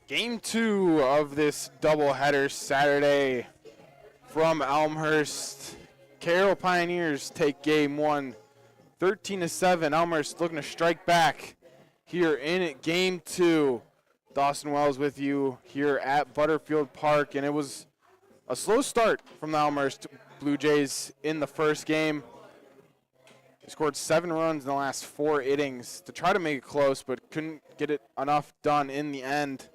Game 2 of this doubleheader Saturday from Elmhurst. Carroll Pioneers take game 1, 13-7. Elmhurst looking to strike back here in game 2. Dawson Wells with you here at Butterfield Park, and it was a slow start from the Elmhurst Blue Jays in the first game. They scored 7 runs in the last 4 innings to try to make it close, but couldn't get it enough done in the end.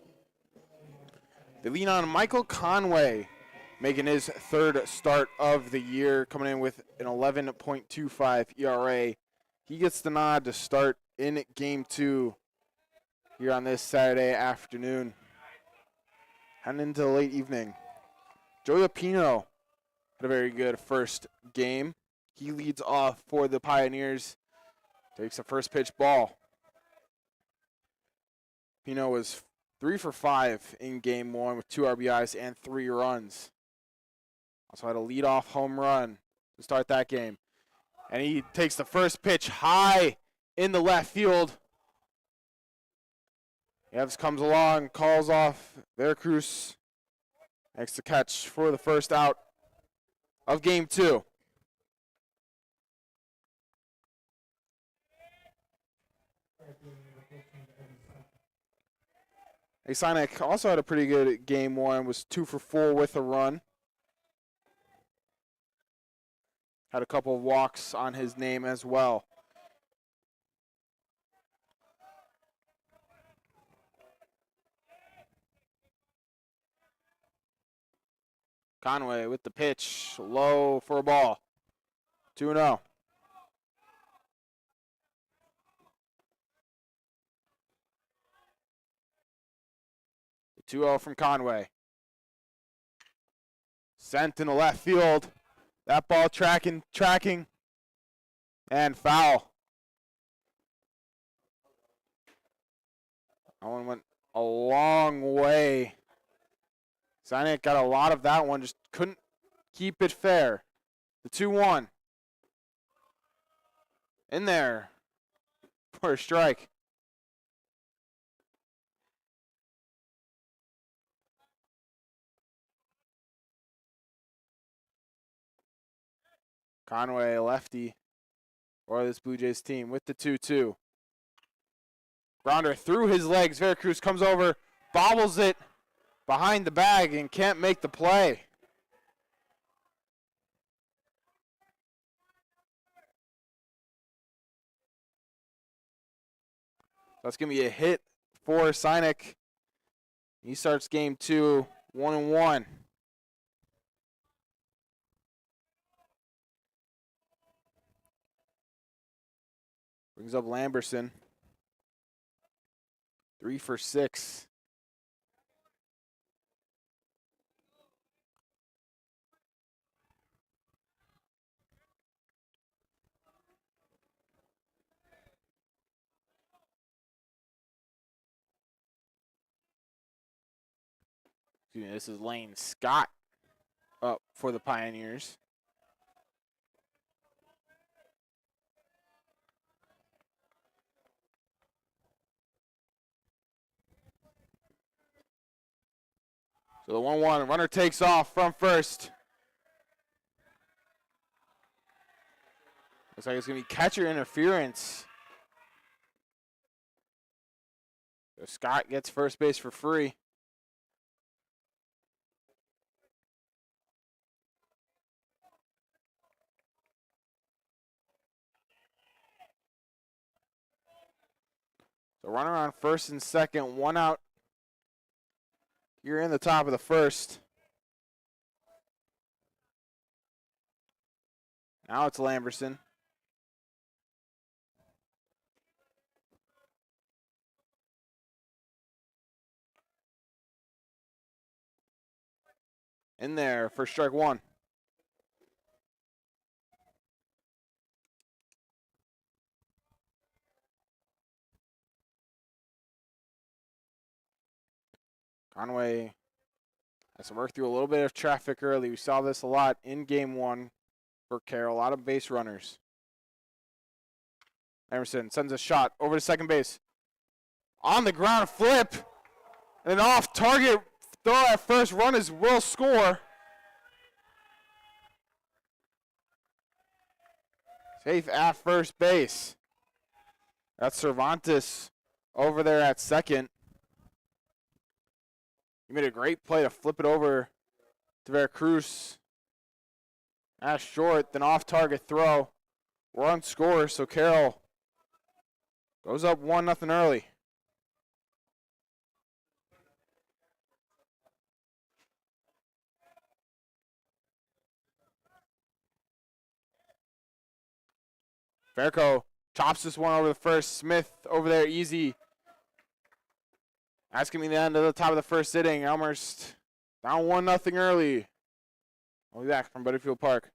They lean on Michael Conway, making his 3rd start of the year, coming in with an 11.25 ERA. He gets the nod to start in game 2 here on this Saturday afternoon. Heading into the late evening. Joey Apino had a very good first game. He leads off for the Pioneers, takes the first pitch ball. Apino was 3 for 5 in game 1 with 2 RBIs and 3 runs. Also had a leadoff home run to start that game. And he takes the first pitch high in the left field. Evans comes along, calls off Veracruz. Makes the catch for the first out of game 2. Asonic also had a pretty good game 1, was 2 for 4 with a run. Had a couple of walks on his name as well. Conway with the pitch, low for a ball. 2-0. The 2-0 from Conway. Sent in the left field. That ball tracking, and foul. That one went a long way. Sinek got a lot of that one, just couldn't keep it fair. The 2-1. In there for a strike. Conway, lefty for this Blue Jays team with the 2-2. Grounder through his legs. Veracruz comes over, bobbles it behind the bag and can't make the play. That's going to be a hit for Sinek. He starts game 2, 1-1. Brings up Lamberson. 3 for 6. Excuse me, this is Lane Scott up for the Pioneers. So the 1-1, runner takes off from first. Looks like it's going to be catcher interference. So Scott gets first base for free. So runner on first and second, 1 out. You're in the top of the first. Now it's Lamberson. In there for strike 1. Conway has to work through a little bit of traffic early. We saw this a lot in game 1 for Carroll. A lot of base runners. Emerson sends a shot over to second base. On the ground, flip. And an off target throw at first run will score. Safe at first base. That's Cervantes over there at second. He made a great play to flip it over to Veracruz. That's short, then off target throw. Run scores, so Carroll goes up 1-0 early. Verco chops this one over the first. Smith over there, easy. That's going to be the end of the top of the first inning. Elmhurst down 1-0 early. We'll be back from Butterfield Park.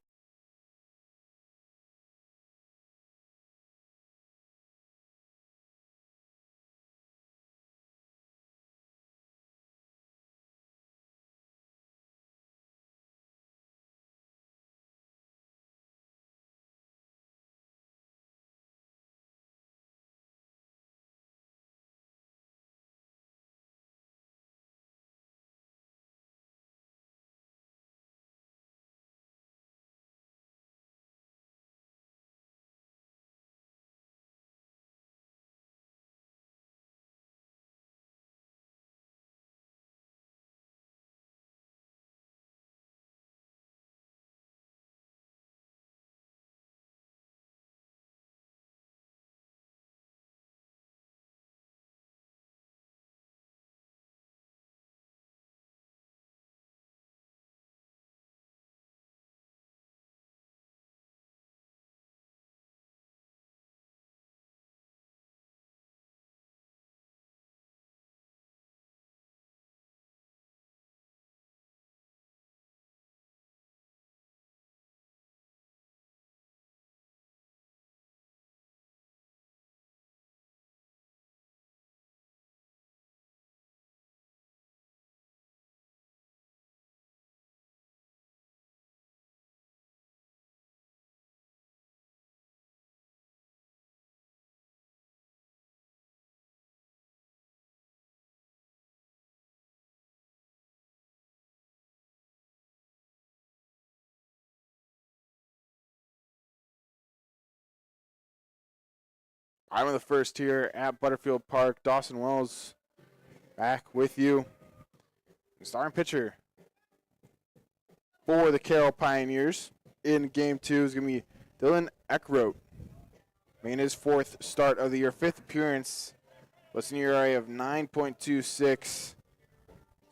I'm in the first here at Butterfield Park. Dawson Wells back with you. The starting pitcher for the Carroll Pioneers in Game 2 is going to be Dylan Eckroat. Making his fourth start of the year, fifth appearance. Listing ERA of 9.26. He's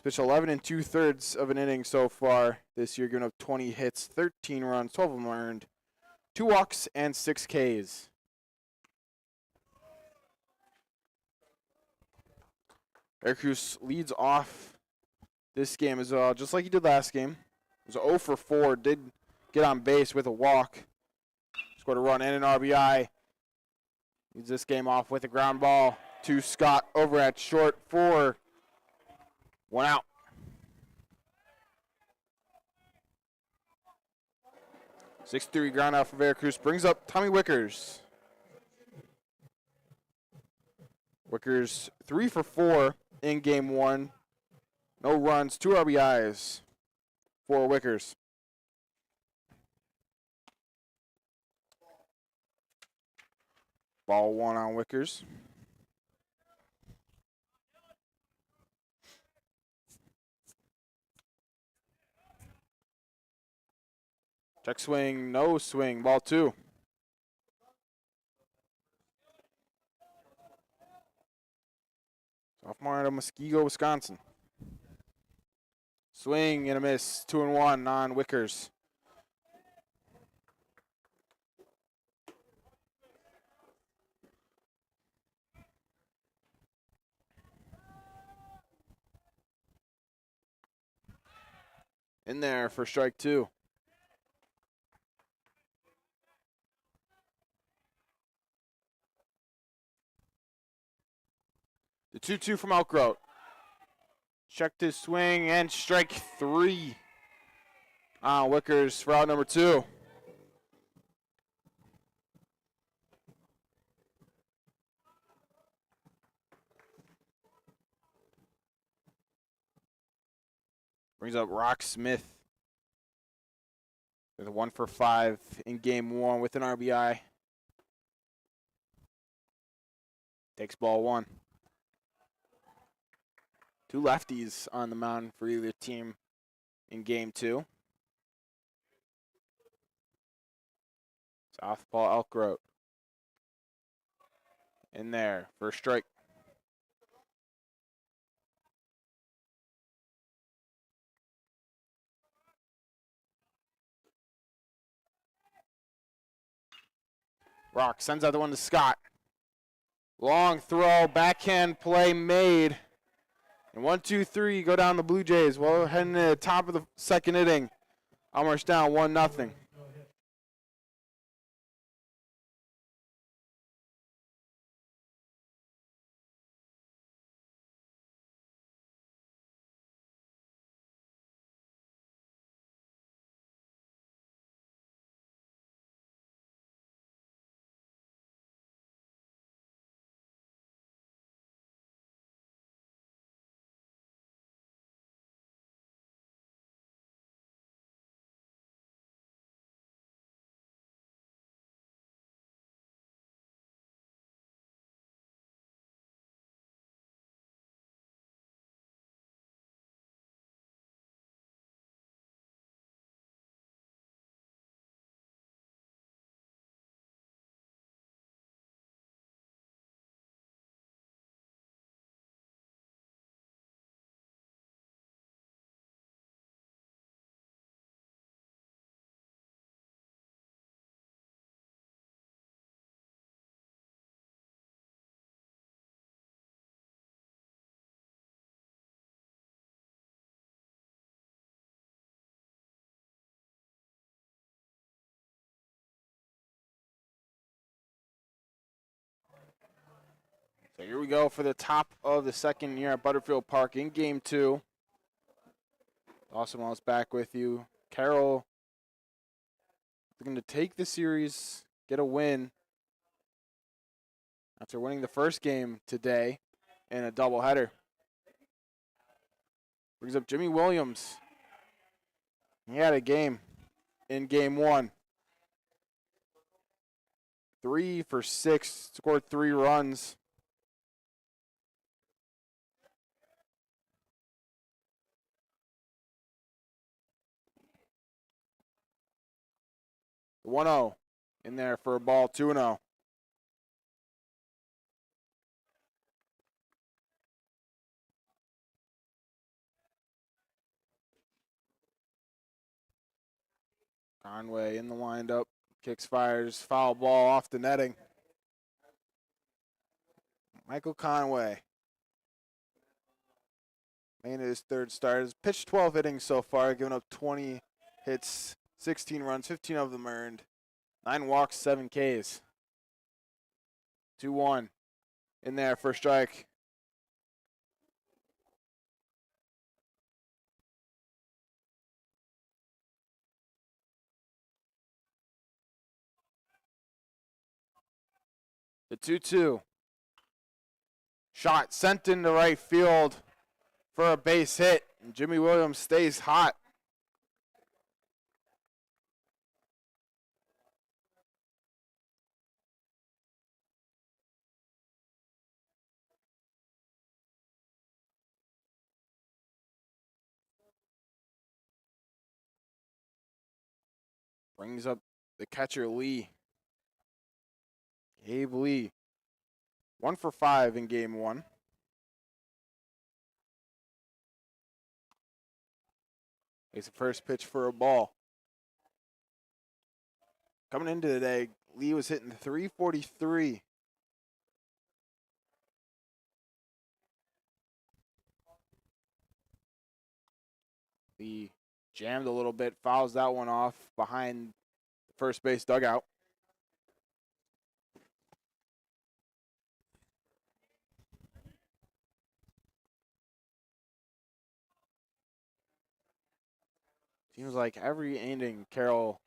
pitched 11 2/3 of an inning so far this year, giving up 20 hits, 13 runs, 12 of them earned, 2 walks, and 6 Ks. Veracruz leads off this game as well, just like he did last game. It was 0 for 4, did get on base with a walk. Scored a run and an RBI. Leads this game off with a ground ball to Scott over at short for 1 out. 6-3 ground out for Veracruz. Brings up Tommy Wickers. Wickers 3 for 4 in Game 1. No runs, 2 RBIs for Wickers. Ball 1 on Wickers. Check swing, no swing, ball 2. Sophomore out of Muskego, Wisconsin. Swing and a miss, 2-1 on Wickers. In there for strike 2. The 2-2 from Elkroat. Checked his swing and strike 3 on Wickers for out number 2. Brings up Rock Smith with a 1 for 5 in game 1 with an RBI. Takes ball 1. 2 lefties on the mound for either team in game 2. Southpaw Elkroat in there, first strike. Rock sends out the one to Scott. Long throw, backhand play made. And 1, 2, 3 go down the Blue Jays. Well, heading to the top of the second inning. Elmhurst down 1-0. So here we go for the top of the second year at Butterfield Park in game 2. Awesome, I was back with you. Carroll looking to take the series, get a win after winning the first game today in a doubleheader. Brings up Jimmy Williams. He had a game in game 1. 3 for 6, scored 3 runs. The 1-0 in there for a ball, 2-0. Conway in the windup, kicks, fires, foul ball off the netting. Michael Conway, made his third start. Has pitched 12 innings so far, giving up 20 hits, 16 runs, 15 of them earned, 9 walks, 7 Ks. 2-1 in there for a strike. The 2-2. Shot sent into right field for a base hit. And Jimmy Williams stays hot. Brings up the catcher, Lee. Gabe Lee. 1 for 5 in game 1. It's the first pitch for a ball. Coming into today, Lee was hitting 343. Lee jammed a little bit, fouls that one off behind the first base dugout. Seems like every inning, Carroll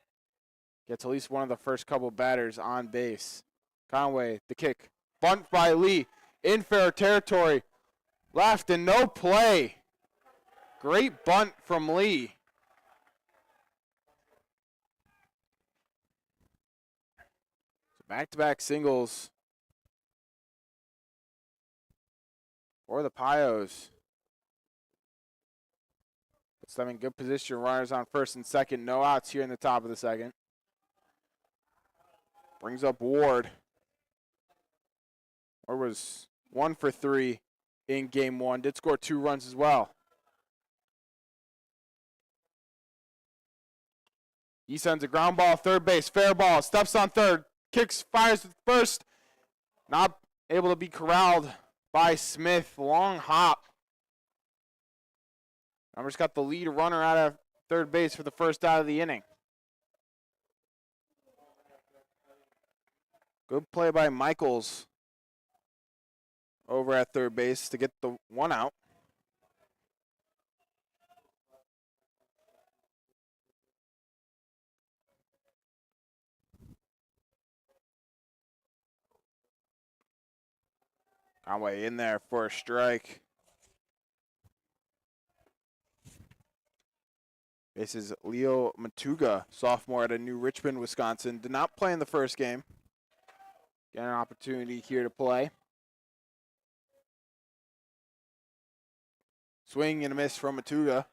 gets at least one of the first couple batters on base. Conway, the kick. Bunt by Lee in fair territory. Left and no play. Great bunt from Lee. So back-to-back singles for the Pios. Puts them in good position. Runners on first and second. No outs here in the top of the second. Brings up Ward. Ward was 1 for 3 in game one. Did score 2 runs as well. He sends a ground ball, third base, fair ball, steps on third, kicks, fires with first. Not able to be corralled by Smith. Long hop. Elmhurst got the lead runner out of third base for the first out of the inning. Good play by Michaels over at third base to get the 1 out. Conway in there for a strike. This is Leo Matuga, sophomore out of New Richmond, Wisconsin. Did not play in the first game. Get an opportunity here to play. Swing and a miss from Matuga.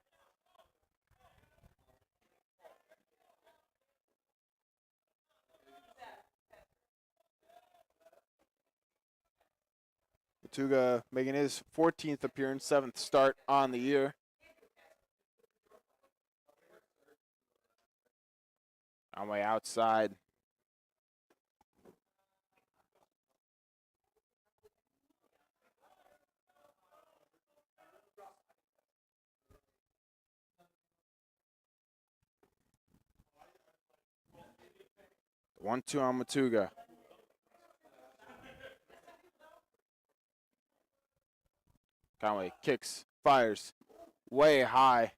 Matuga making his 14th appearance, 7th start on the year. Conway outside. The 1-2 on Matuga. Conway kicks, fires, way high.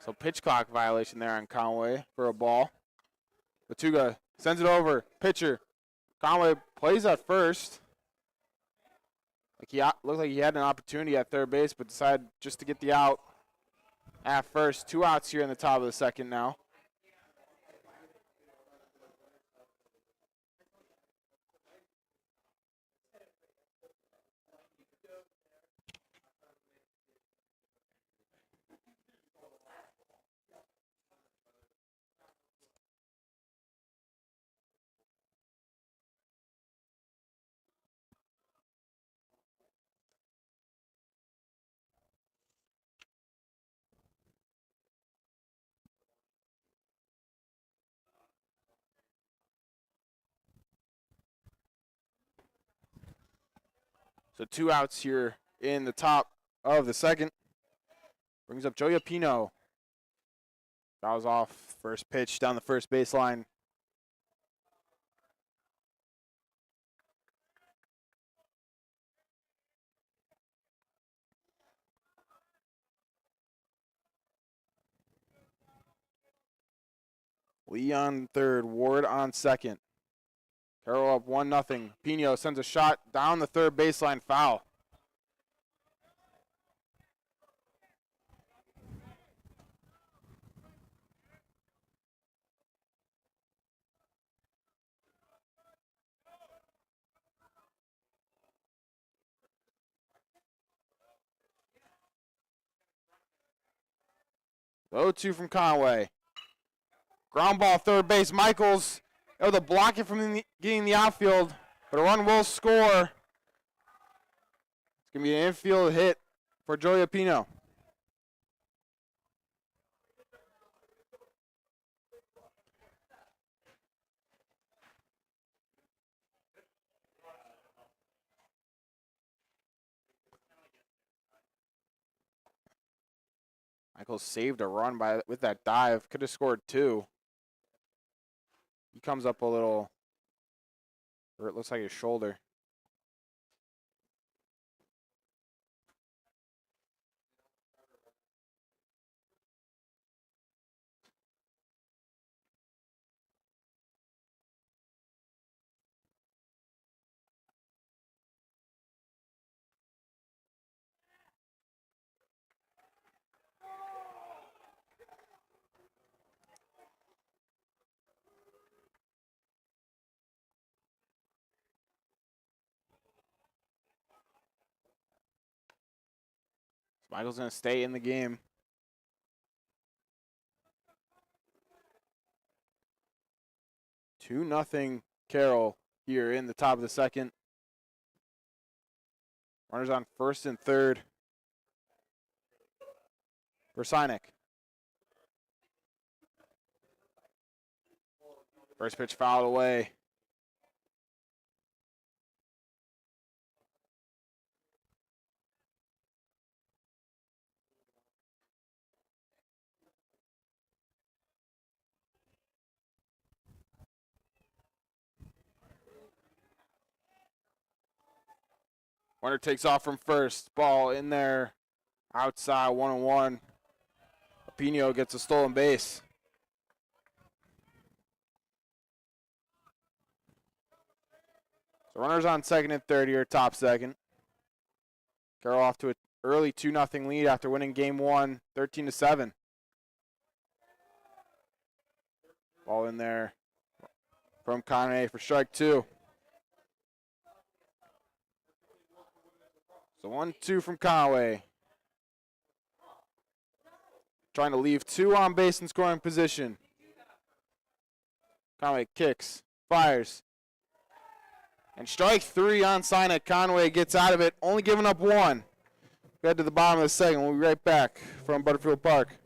So pitch clock violation there on Conway for a ball. Matuga sends it over. Pitcher. Conway plays at first. Looked like he had an opportunity at third base, but decided just to get the out at first. 2 outs here in the top of the second now. So 2 outs here in the top of the second. Brings up Joe Yapino. Fouls off first pitch down the first baseline. Lee on third, Ward on second. Carroll up 1-0. Pino sends a shot down the third baseline, foul. The 0-2 from Conway. Ground ball, third base. Michaels able to block it from getting the outfield, but a run will score. It's going to be an infield hit for Joey Apino. Michaels saved a run with that dive. Could have scored 2. He comes up a little, or it looks like his shoulder. Michael's going to stay in the game. 2-0 Carroll here in the top of the second. Runners on first and third for Sinek. First pitch fouled away. Runner takes off from first. Ball in there. Outside, 1-1. Pino gets a stolen base. So runners on second and third here, top second. Carroll off to an early 2-0 lead after winning game 1, 13-7. Ball in there from Conway for strike 2. So 1-2 from Conway. Trying to leave 2 on base in scoring position. Conway kicks, fires. And strike 3 on Sinek. Conway gets out of it, only giving up 1. We head to the bottom of the second. We'll be right back from Butterfield Park.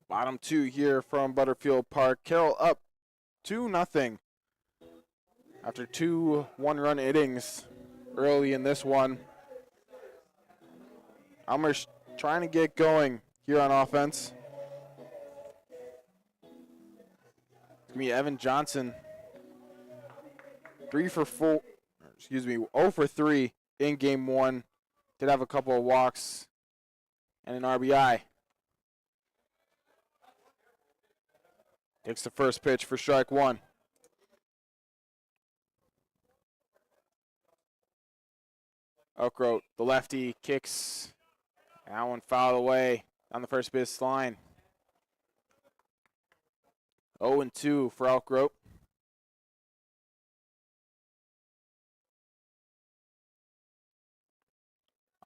Bottom 2 here from Butterfield Park. Carroll up 2-0 after 2 one-run innings early in this one. Elmhurst trying to get going here on offense. It's me, Evan Johnson. 0 for 3 in game 1. Did have a couple of walks and an RBI. Takes the first pitch for strike 1. Oakroat, the lefty, kicks. That one fouled away on the first base line. 0-2 for Oakroat.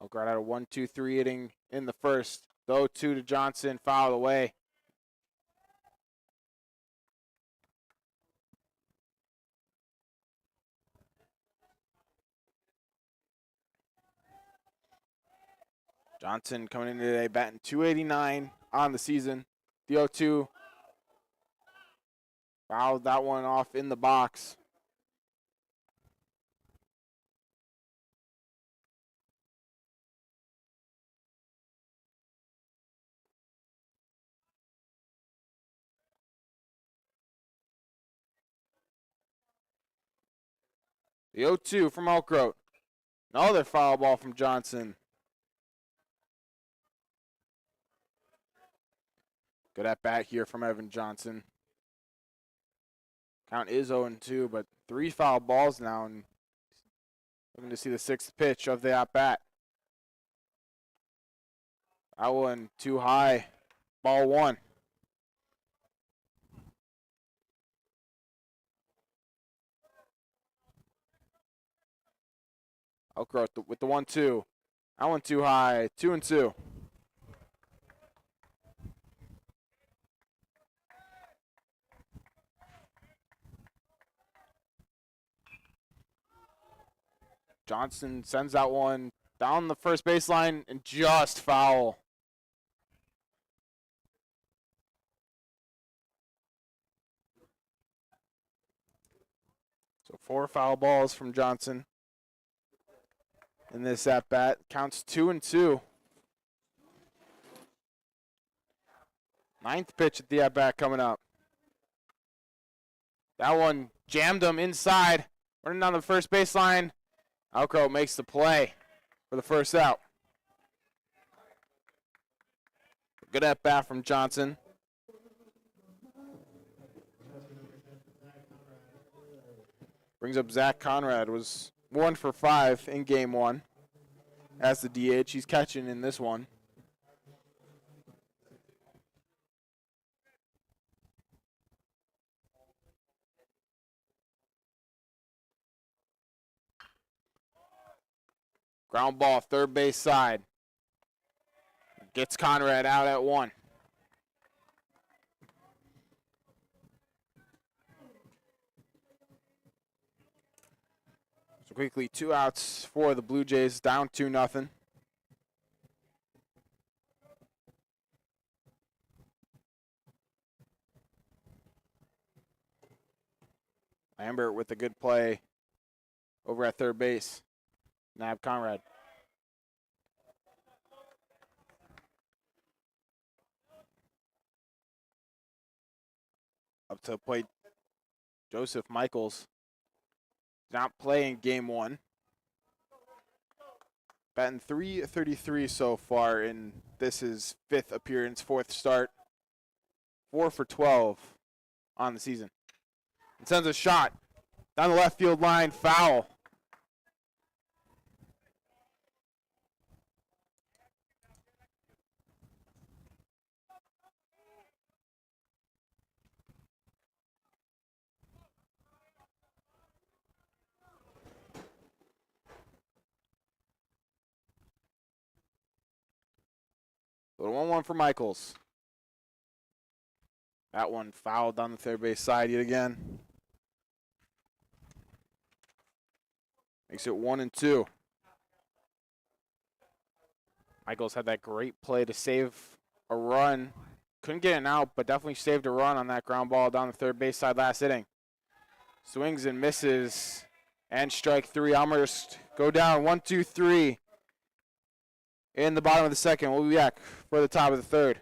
Oakroat had a 1-2-3 inning in the first. The 0-2 to Johnson, fouled away. Johnson coming in today batting .289 on the season. The 0-2 Fouled that one off in the box. The 0-2 from Elkroat. Another foul ball from Johnson. Good at bat here from Evan Johnson. Count is 0-2, but 3 foul balls now, and looking to see the 6th pitch of the at bat. That one too high. Ball 1. Elkroat with the 1-2. That one too high. 2-2. Johnson sends that one down the first baseline and just foul. So 4 foul balls from Johnson in this at bat. Counts 2-2. 9th pitch at the at bat coming up. That one jammed him inside, running down the first baseline. Elkroat makes the play for the first out. Good at bat from Johnson. Brings up Zach Conrad, was 1 for 5 in game 1 as the DH. He's catching in this one. Ground ball, third base side. Gets Conrad out at 1. So quickly, 2 outs for the Blue Jays, down 2-0. Lambert with a good play over at third base. Nab Conrad. Up to the plate, Joseph Michaels. Not playing game 1. Batting .333 so far, and this is 5th appearance, 4th start. 4 for 12 on the season. And sends a shot down the left field line, foul. So 1-1 for Michaels. That one fouled on the third base side yet again. Makes it 1-2. Michaels had that great play to save a run. Couldn't get it out, but definitely saved a run on that ground ball down the third base side last inning. Swings and misses. And strike 3. Elmhurst go down 1-2-3 in the bottom of the second. We'll be back for the top of the third.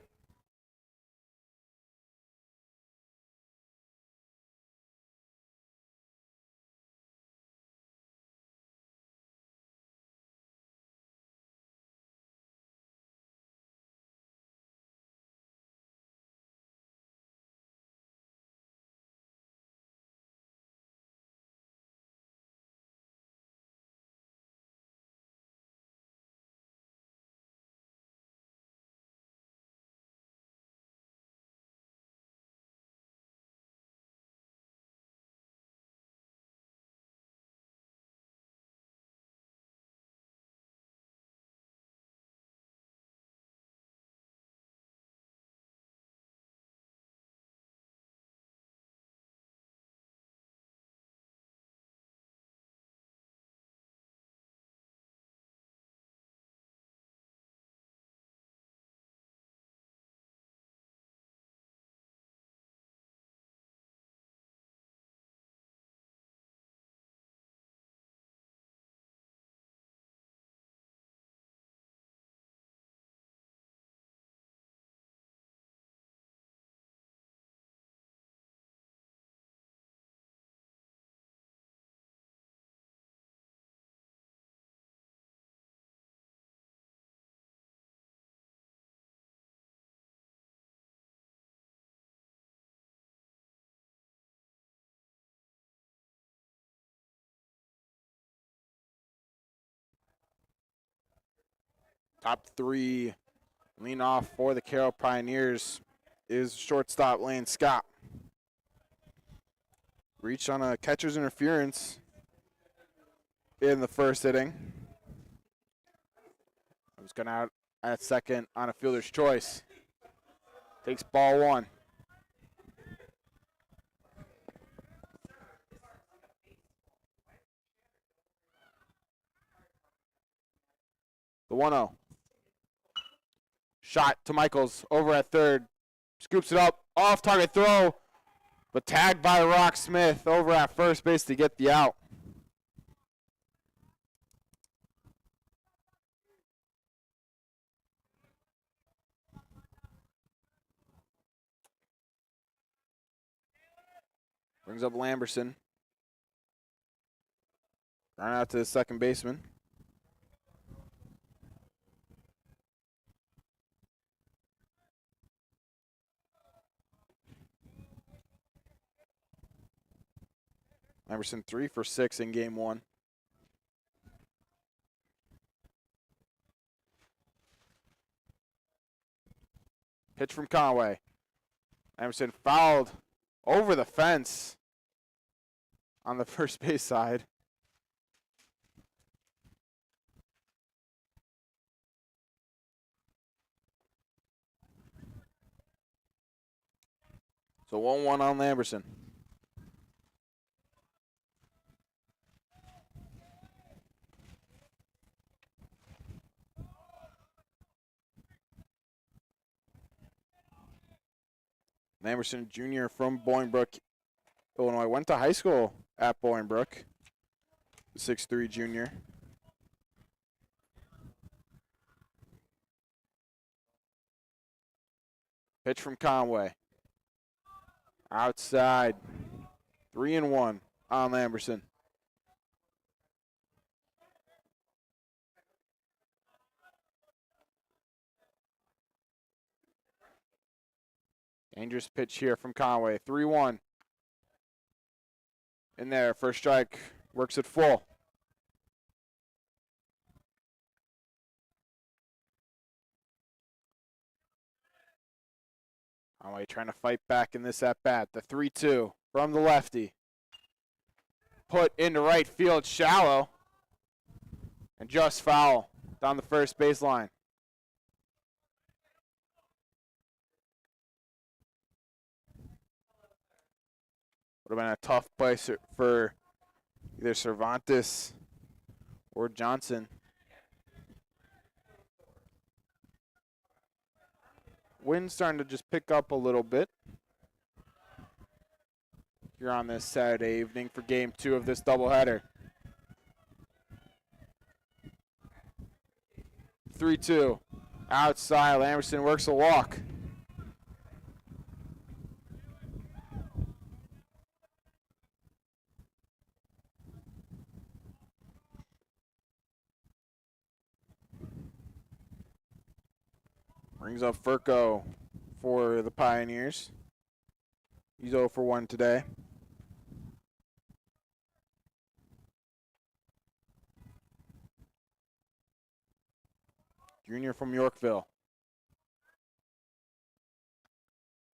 Top three lean off for the Carroll Pioneers is shortstop Lane Scott. Reached on a catcher's interference in the first inning. I was going out at second on a fielder's choice. Takes ball one. The 1-0. Shot to Michaels over at third. Scoops it up. Off target throw. But tagged by Rock Smith over at first base to get the out. Brings up Lamberson. Run out to the second baseman. Lamberson 3 for 6 in game one. Pitch from Conway. Lamberson fouled over the fence on the first base side. So 1-1 on Lamberson. Lamberson Jr. from Bolingbrook, Illinois. Went to high school at Bolingbrook. 6'3" junior. Pitch from Conway. Outside. 3-1 on Lamberson. Dangerous pitch here from Conway. 3-1. In there. First strike. Works it full. Conway trying to fight back in this at-bat. The 3-2 from the lefty. Put into right field, shallow. And just foul down the first baseline. Would have been a tough play for either Cervantes or Johnson. Wind's starting to just pick up a little bit here on this Saturday evening for game 2 of this doubleheader. 3-2. Outside, Lamberson works a walk. Brings up Furco for the Pioneers. He's 0 for 1 today. Junior from Yorkville.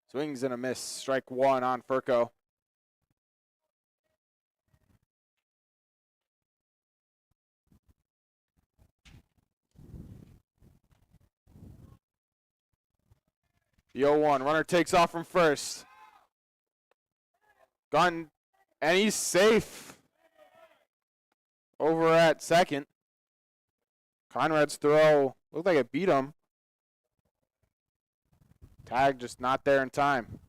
Swings and a miss. Strike 1 on Furco. The 0-1. Runner takes off from first. Gone, and he's safe over at second. Conrad's throw looked like it beat him. Tag just not there in time.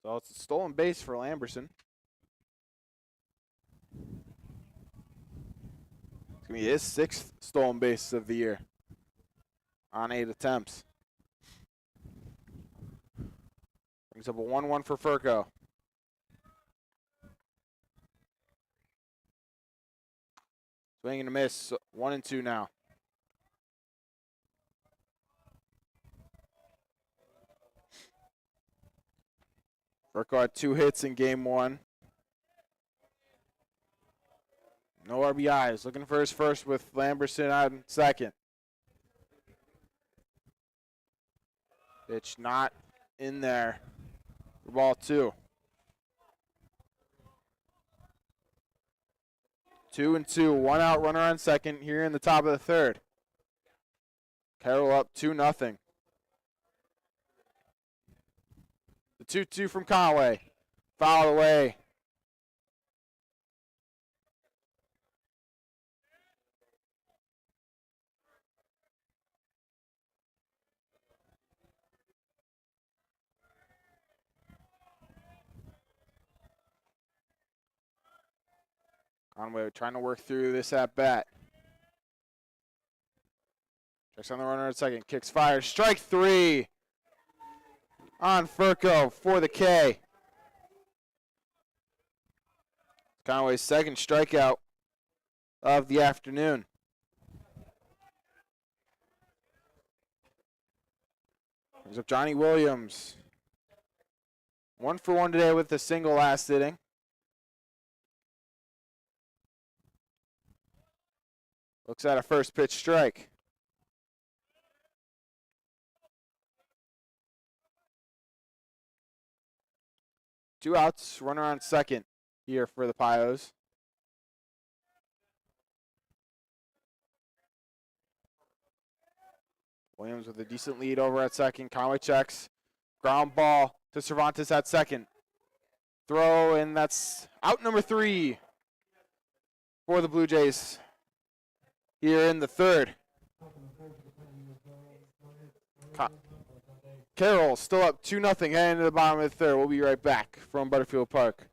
So it's a stolen base for Lamberson. It's going to be his 6th stolen base of the year on 8 attempts. Brings up a 1-1 for Furco. Swing and a miss. 1-2 now. Urkel had 2 hits in game 1. No RBIs. Looking for his first with Lamberson on second. Pitch not in there for ball 2. 2-2. 1 out, runner on second here in the top of the third. Carroll up 2-0. The 2-2 from Conway. Foul away. Conway trying to work through this at bat. Checks on the runner at second. Kicks, fires. Strike 3 on Furco for the K. Conway's second strikeout of the afternoon. Brings up Johnny Williams. 1 for 1 today with the single last inning. Looks at a first pitch strike. Two outs, runner on second here for the Pios. Williams with a decent lead over at second. Conway checks. Ground ball to Cervantes at second. Throw, and that's out number 3 for the Blue Jays here in the third. Carroll still up 2-0 heading into the bottom of the third. We'll be right back from Butterfield Park.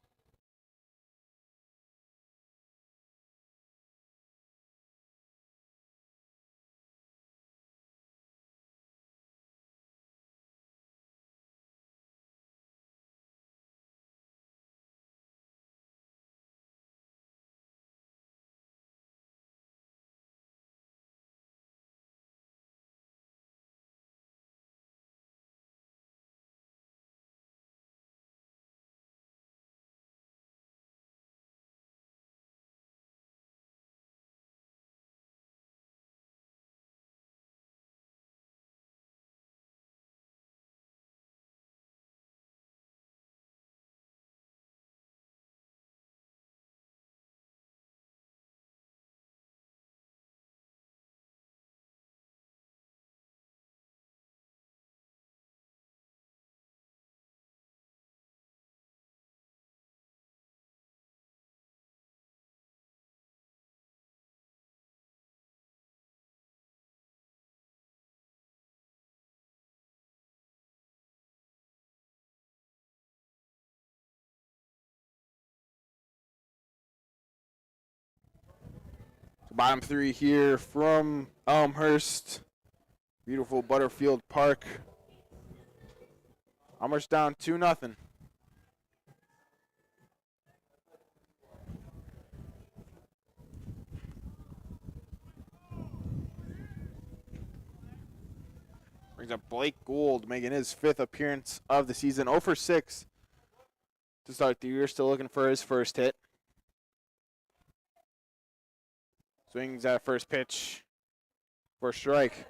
Bottom 3 here from Elmhurst. Beautiful Butterfield Park. Elmhurst down 2-0. Brings up Blake Gould, making his 5th appearance of the season. 0 for 6 to start the year. Still looking for his first hit. Swings at first pitch for a strike.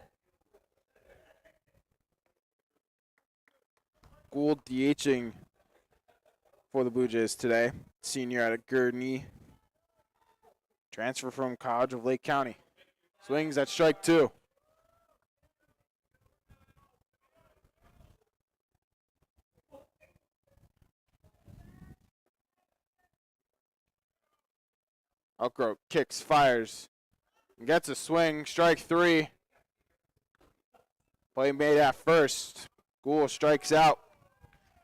Gould DHing for the Blue Jays today. Senior out of Gurney. Transfer from College of Lake County. Swings at strike 2. Outgrove kicks, fires. Gets a swing, strike 3. Play made at first. Gould strikes out.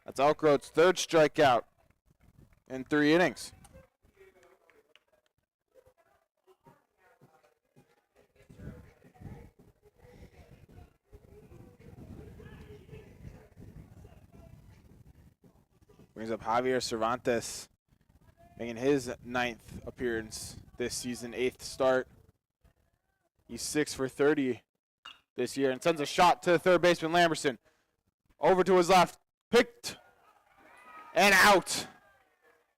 That's Elkroad's 3rd strikeout in 3 innings. Brings up Javier Cervantes, making his 9th appearance this season, 8th start. He's 6 for 30 this year and sends a shot to third baseman Lamberson. Over to his left, picked And out.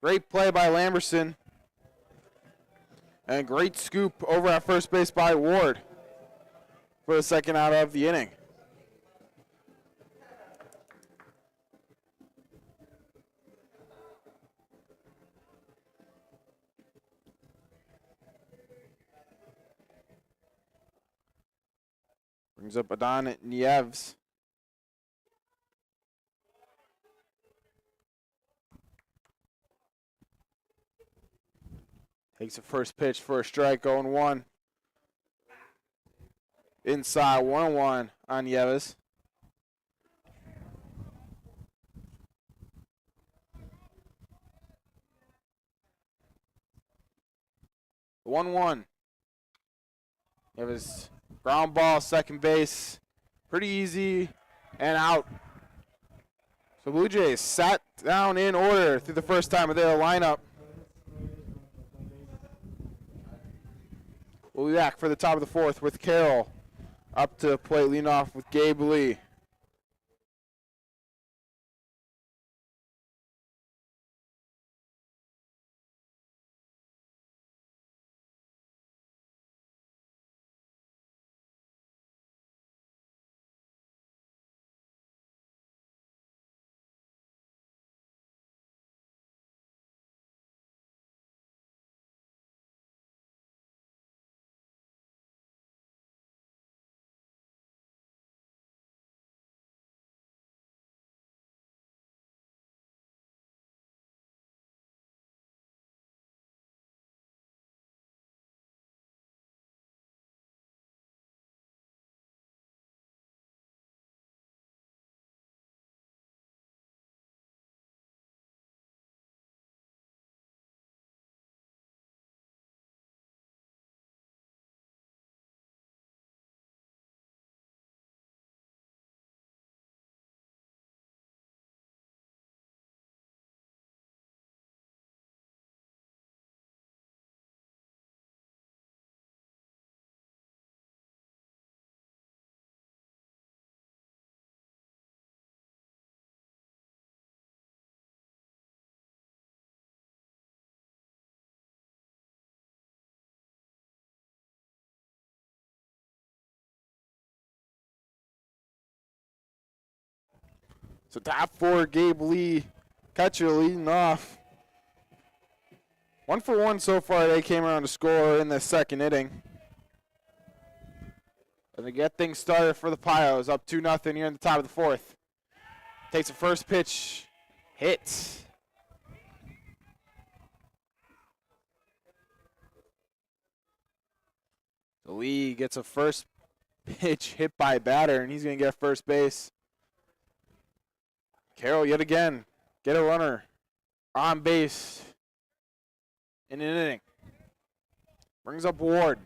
Great play by Lamberson. And great scoop over at first base by Ward for the second out of the inning. Brings up Adon Nieves. Takes the first pitch for a strike, 0-1. Inside, 1-1 on Nieves. The 1-1. Nieves, ground ball, second base. Pretty easy, and out. So Blue Jays sat down in order through the first time of their lineup. We'll be back for the top of the fourth with Carroll up to the plate, leading off with Gabe Lee. So top four, Gabe Lee, catcher leading off. 1 for 1 so far. They came around to score in the second inning. And to get things started for the Pios, up 2-0 here in the top of the fourth. Takes the first pitch, hits. The Lee gets a first pitch hit by a batter, and he's going to get first base. Carroll yet again, get a runner on base in an inning. Brings up Ward.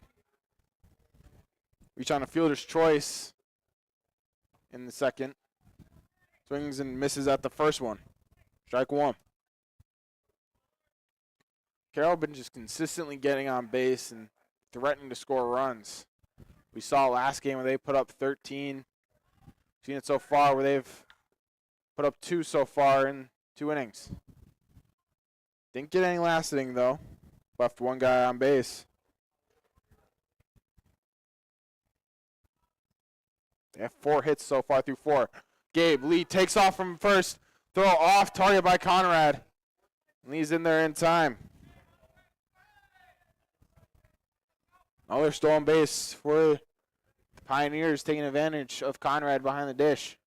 Reach on a fielder's choice in the second. Swings and misses at the first one. Strike one. Carroll been just consistently getting on base and threatening to score runs. We saw last game where they put up 13. Seen it so far where they've put up 2 so far in 2 innings. Didn't get any last inning, though. Left one guy on base. They have 4 hits so far through 4. Gabe Lee takes off from first. Throw off target by Conrad. Lee's in there in time. Another stolen base for the Pioneers, taking advantage of Conrad behind the dish.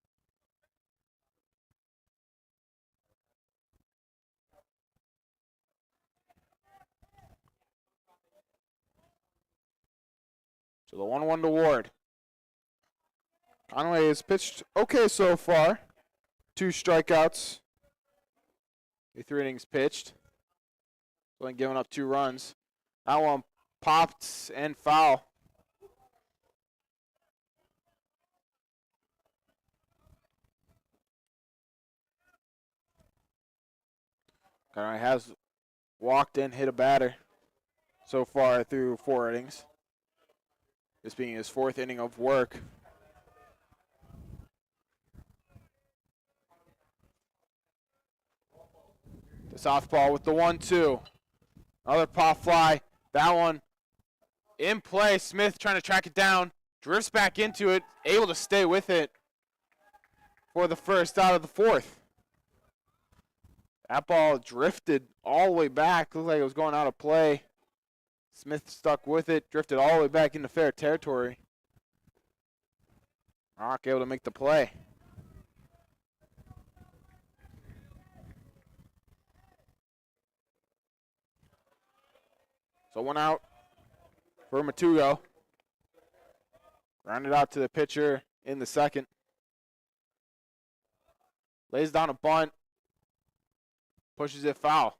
So the 1-1 to Ward. Conway has pitched okay so far. 2 strikeouts. 3 innings pitched. Only giving up 2 runs. That one popped and foul. Conway has walked and hit a batter so far through 4 innings. This being his 4th inning of work. southpaw with the 1-2. Another pop fly. That one in play. Smith trying to track it down. Drifts back into it. Able to stay with it for the first out of the fourth. That ball drifted all the way back. Looked like it was going out of play. Smith stuck with it. Drifted all the way back into fair territory. Rock able to make the play. So 1 out for Matugo. Grounded out to the pitcher in the second. Lays down a bunt. Pushes it foul.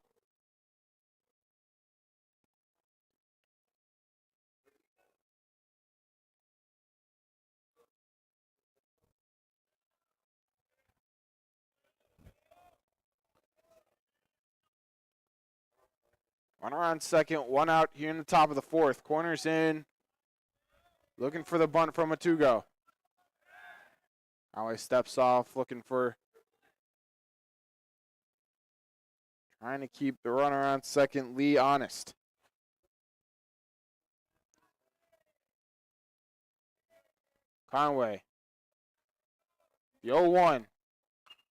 Runner on second, 1 out here in the top of the fourth. Corners in. Looking for the bunt from Matugo. Always steps off, looking for. Trying to keep the runner on second, Lee, honest. Conway. The 0-1.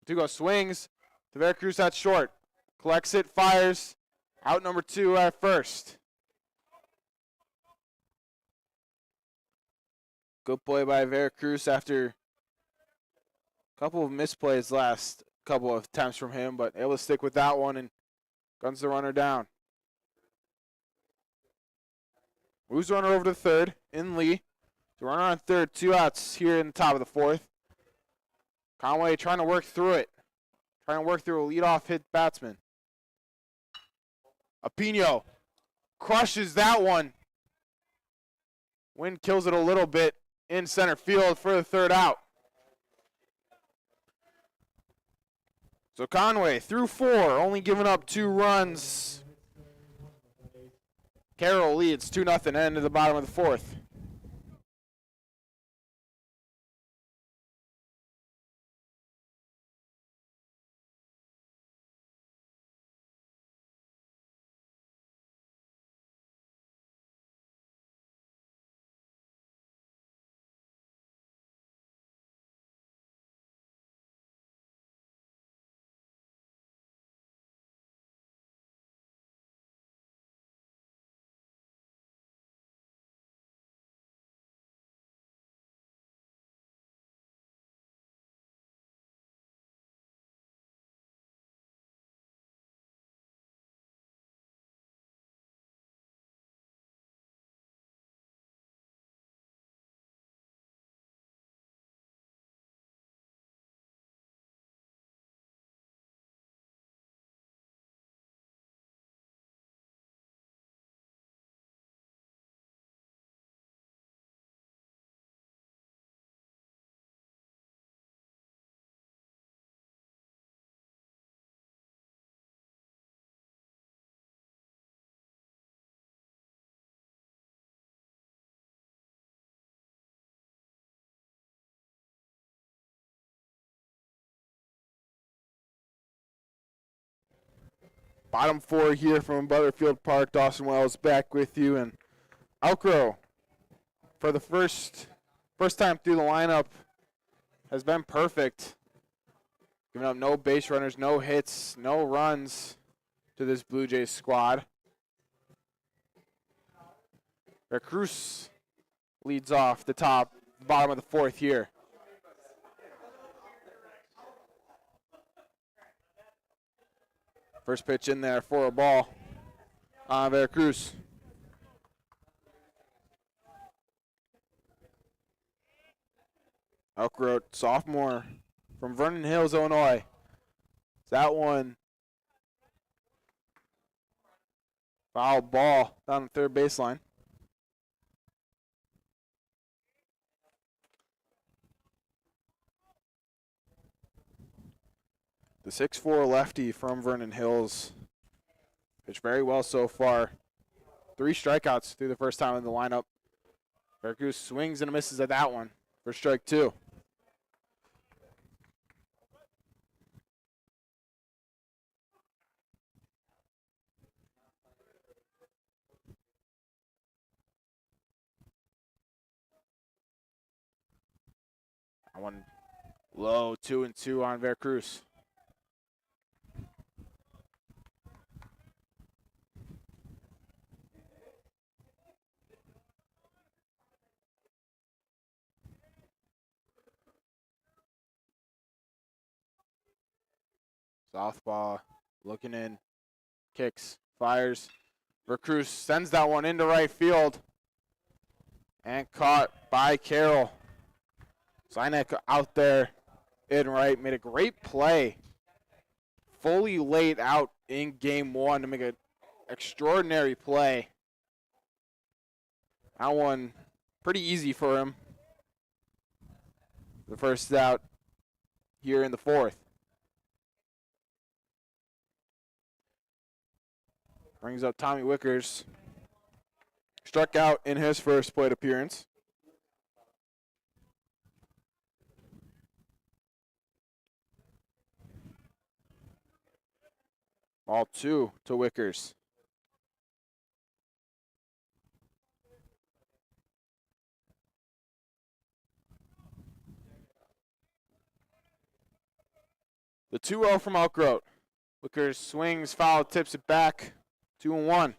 Matugo swings. To Veracruz at short. Collects it, fires. Out number 2 at first. Good play by Veracruz after a couple of misplays last couple of attempts from him, but able to stick with that one and guns the runner down. Moves the runner over to third in Lee. The runner on third, 2 outs here in the top of the fourth. Conway trying to work through it. Trying to work through a leadoff hit batsman. Apino crushes that one. Wind kills it a little bit in center field for the third out. So Conway through 4, only giving up 2 runs. Carroll leads 2-0 end of the bottom of the fourth. Bottom 4 here from Butterfield Park. Dawson Wells back with you. And Outgrow, for the first time through the lineup, has been perfect. Giving up no base runners, no hits, no runs to this Blue Jays squad. Veracruz leads off the bottom of the fourth here. First pitch in there for a ball on Veracruz. Elkroat, sophomore from Vernon Hills, Illinois. That one, foul ball down the third baseline. The 6'4" lefty from Vernon Hills pitched very well so far. 3 strikeouts through the first time in the lineup. Veracruz swings and misses at that one for strike 2. One low, 2-2 on Veracruz. Southpaw looking in, kicks, fires. Veracruz sends that one into right field. And caught by Carroll. Sinek out there in right, made a great play. Fully laid out in game one to make an extraordinary play. That one pretty easy for him. The first out here in the fourth. Brings up Tommy Wickers. Struck out in his first plate appearance. Ball 2 to Wickers. The 2-0 from Elkroat. Wickers swings, foul, tips it back. 2-1.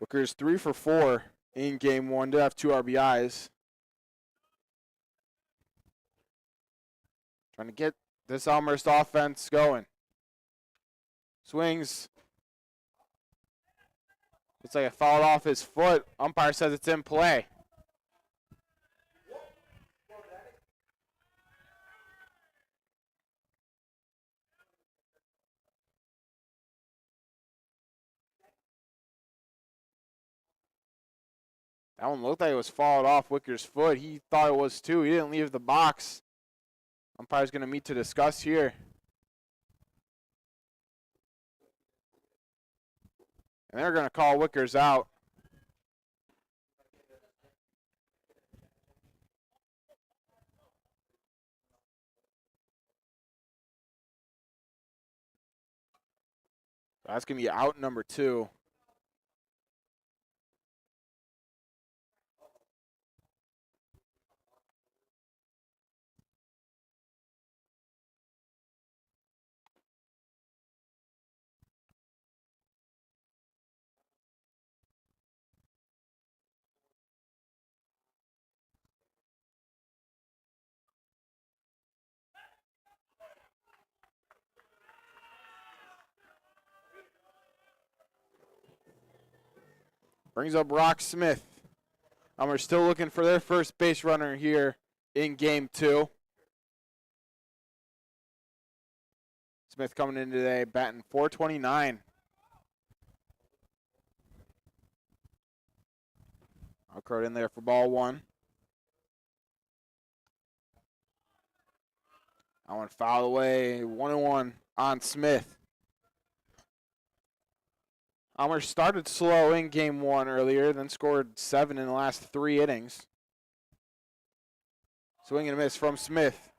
Wickers 3 for 4 in game one. Did have 2 RBIs. Trying to get this Elmhurst offense going. Swings. Looks like it fouled off his foot. Umpire says it's in play. That one looked like it was fouled off Wicker's foot. He thought it was too. He didn't leave the box. Umpire's going to meet to discuss here. And they're going to call Wickers out. That's going to be out number 2. Brings up Rock Smith. We're still looking for their first base runner here in game 2. Smith coming in today, batting .429. Elkroat in there for ball 1. That one fouled away, 1-1 on Smith. Elmhurst started slow in game 1 earlier, then scored 7 in the last 3 innings. Swing and a miss from Smith.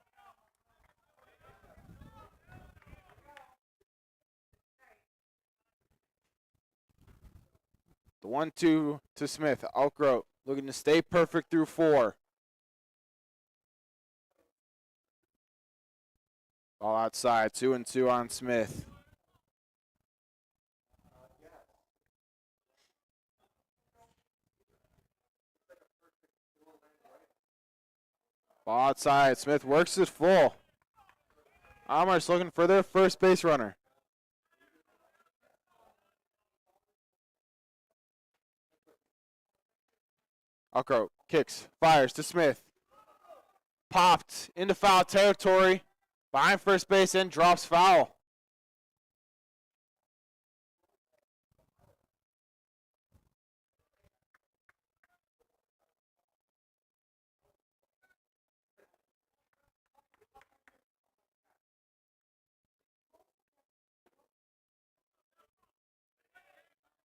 The 1-2 to Smith. Elkroat looking to stay perfect through 4. Ball outside, 2-2 on Smith. Ball outside. Smith works it full. Elmhurst looking for their first base runner. Elkroat kicks, fires to Smith. Popped into foul territory. Behind first base and drops foul.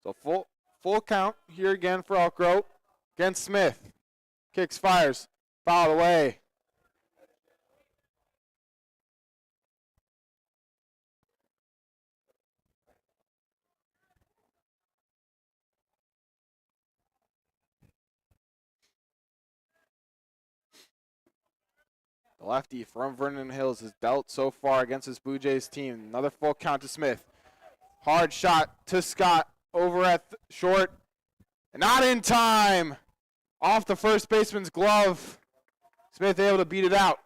So full count here again for Elkroat against Smith. Kicks, fires, fouled away. The lefty from Vernon Hills has dealt so far against this Blue Jays team. Another full count to Smith. Hard shot to Scott over at short. Not in time. Off the first baseman's glove. Smith able to beat it out.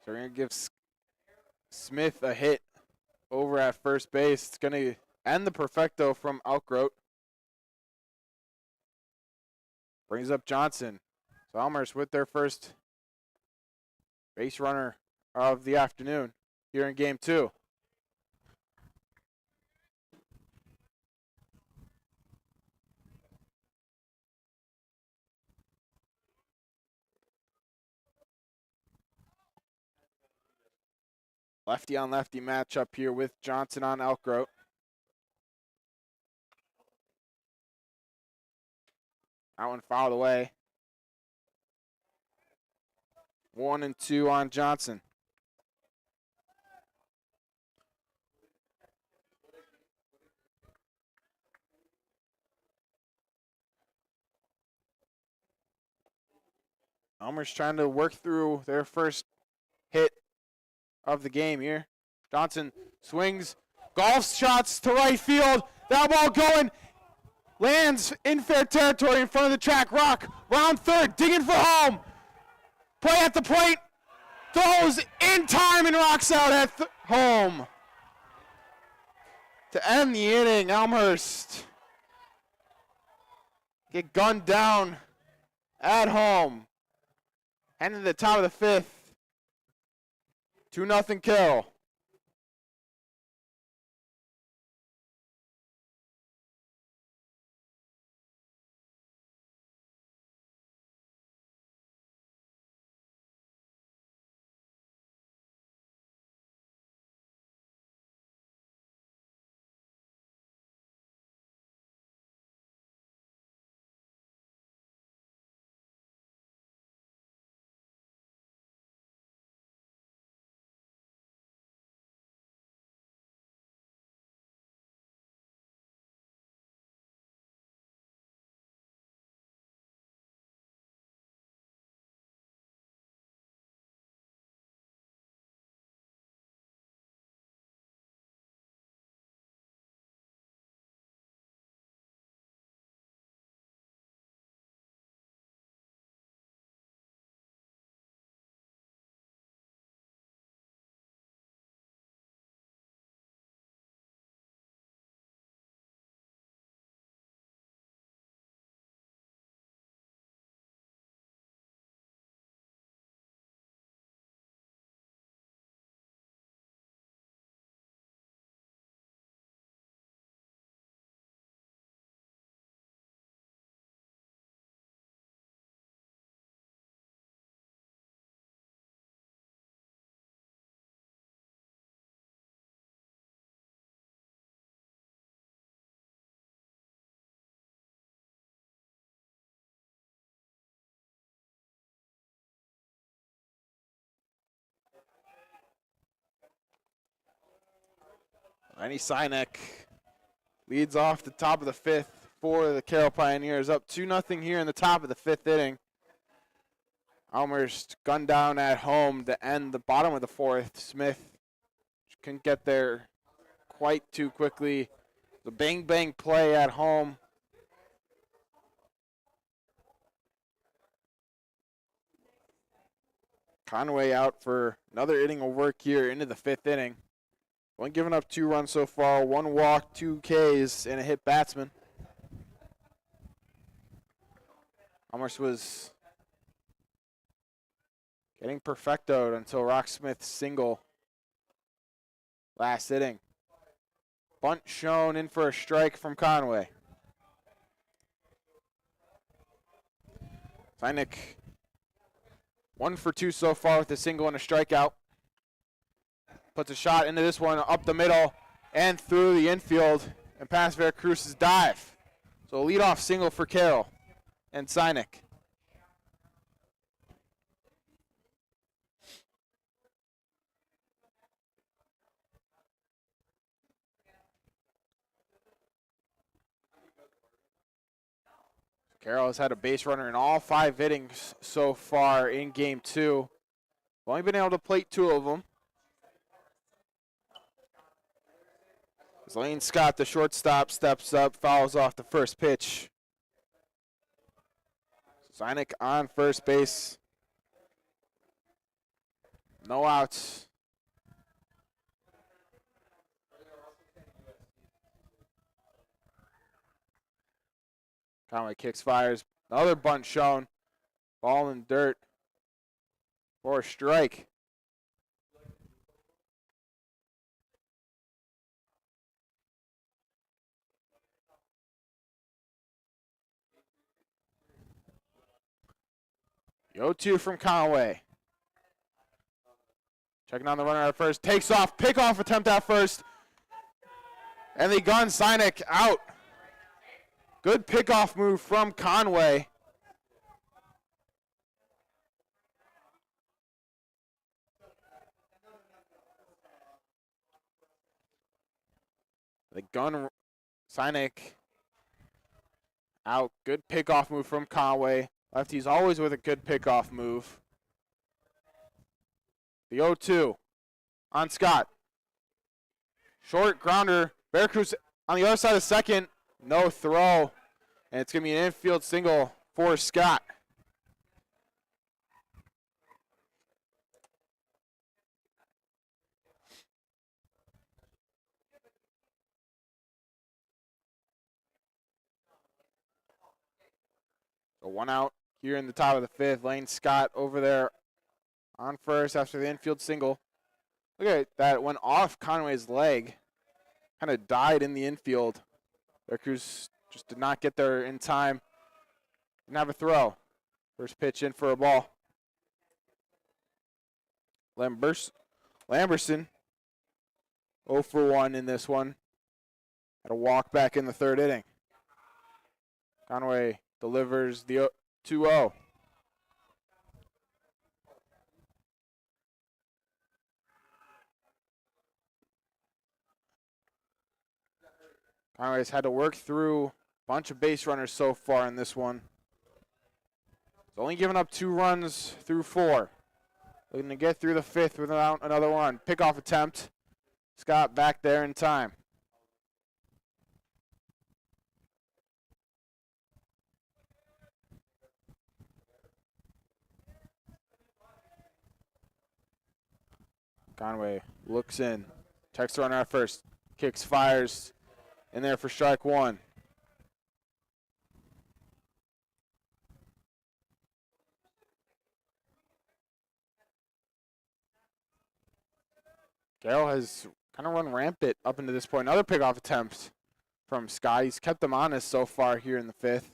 So we're going to give Smith a hit over at first base. It's going to end the perfecto from Outgroat. Brings up Johnson. So Elmhurst with their first base runner of the afternoon here in game 2. Lefty on lefty matchup here with Johnson on Outgroat. That one fouled away. 1-2 on Johnson. Elmhurst trying to work through their first hit of the game here. Johnson swings, golf shots to right field. That ball going, lands in fair territory in front of the track. Rock, round third, digging for home. Play at the plate, throws in time and rocks out at home. To end the inning, Elmhurst get gunned down at home. Heading to the top of the fifth. 2-0 Carroll. Lenny Sinek leads off the top of the fifth for the Carroll Pioneers. Up 2-0 here in the top of the fifth inning. Elmhurst gunned down at home to end the bottom of the fourth. Smith couldn't get there quite too quickly. The bang-bang play at home. Conway out for another inning of work here into the fifth inning. Only giving up 2 runs so far, 1 walk, 2 Ks, and a hit batsman. Elmhurst was getting perfectoed until Rocksmith's single last inning. Bunt shown in for a strike from Conway. Sinek 1 for 2 so far with a single and a strikeout. puts a shot into this one up the middle and through the infield and past Veracruz's dive. So a leadoff single for Carroll and Sinek. Carroll has had a base runner in all 5 innings so far in game 2. Only been able to plate 2 of them. As Lane Scott, the shortstop, steps up, fouls off the first pitch. Sinek on first base. No outs. Conway kicks, fires. Another bunt shown. Ball in dirt for a strike. The 0-2 from Conway. Checking on the runner at first. Takes off. Pickoff attempt at first. And the gun, Sinek out. Good pickoff move from Conway. The gun, Sinek out. Good pickoff move from Conway. Lefty's always with a good pickoff move. The 0-2 on Scott. Short grounder. Veracruz on the other side of second. No throw. And it's going to be an infield single for Scott. So 1 out here in the top of the 5th. Lane Scott over there on first after the infield single. Look at that. It went off Conway's leg. Kind of died in the infield. Veracruz just did not get there in time. Didn't have a throw. First pitch in for a ball. Lamberson 0 for 1 in this one. Had a walk back in the 3rd inning. Conway delivers the 2-0. Conway's had to work through a bunch of base runners so far in this one. He's only given up 2 runs through 4. Looking to get through the 5th without another run. Pickoff attempt. Scott back there in time. Conway looks in. Checks the runner at first. Kicks, fires. In there for strike 1. Carroll has kind of run rampant up into this point. Another pickoff attempt from Scott. He's kept them honest so far here in the 5th.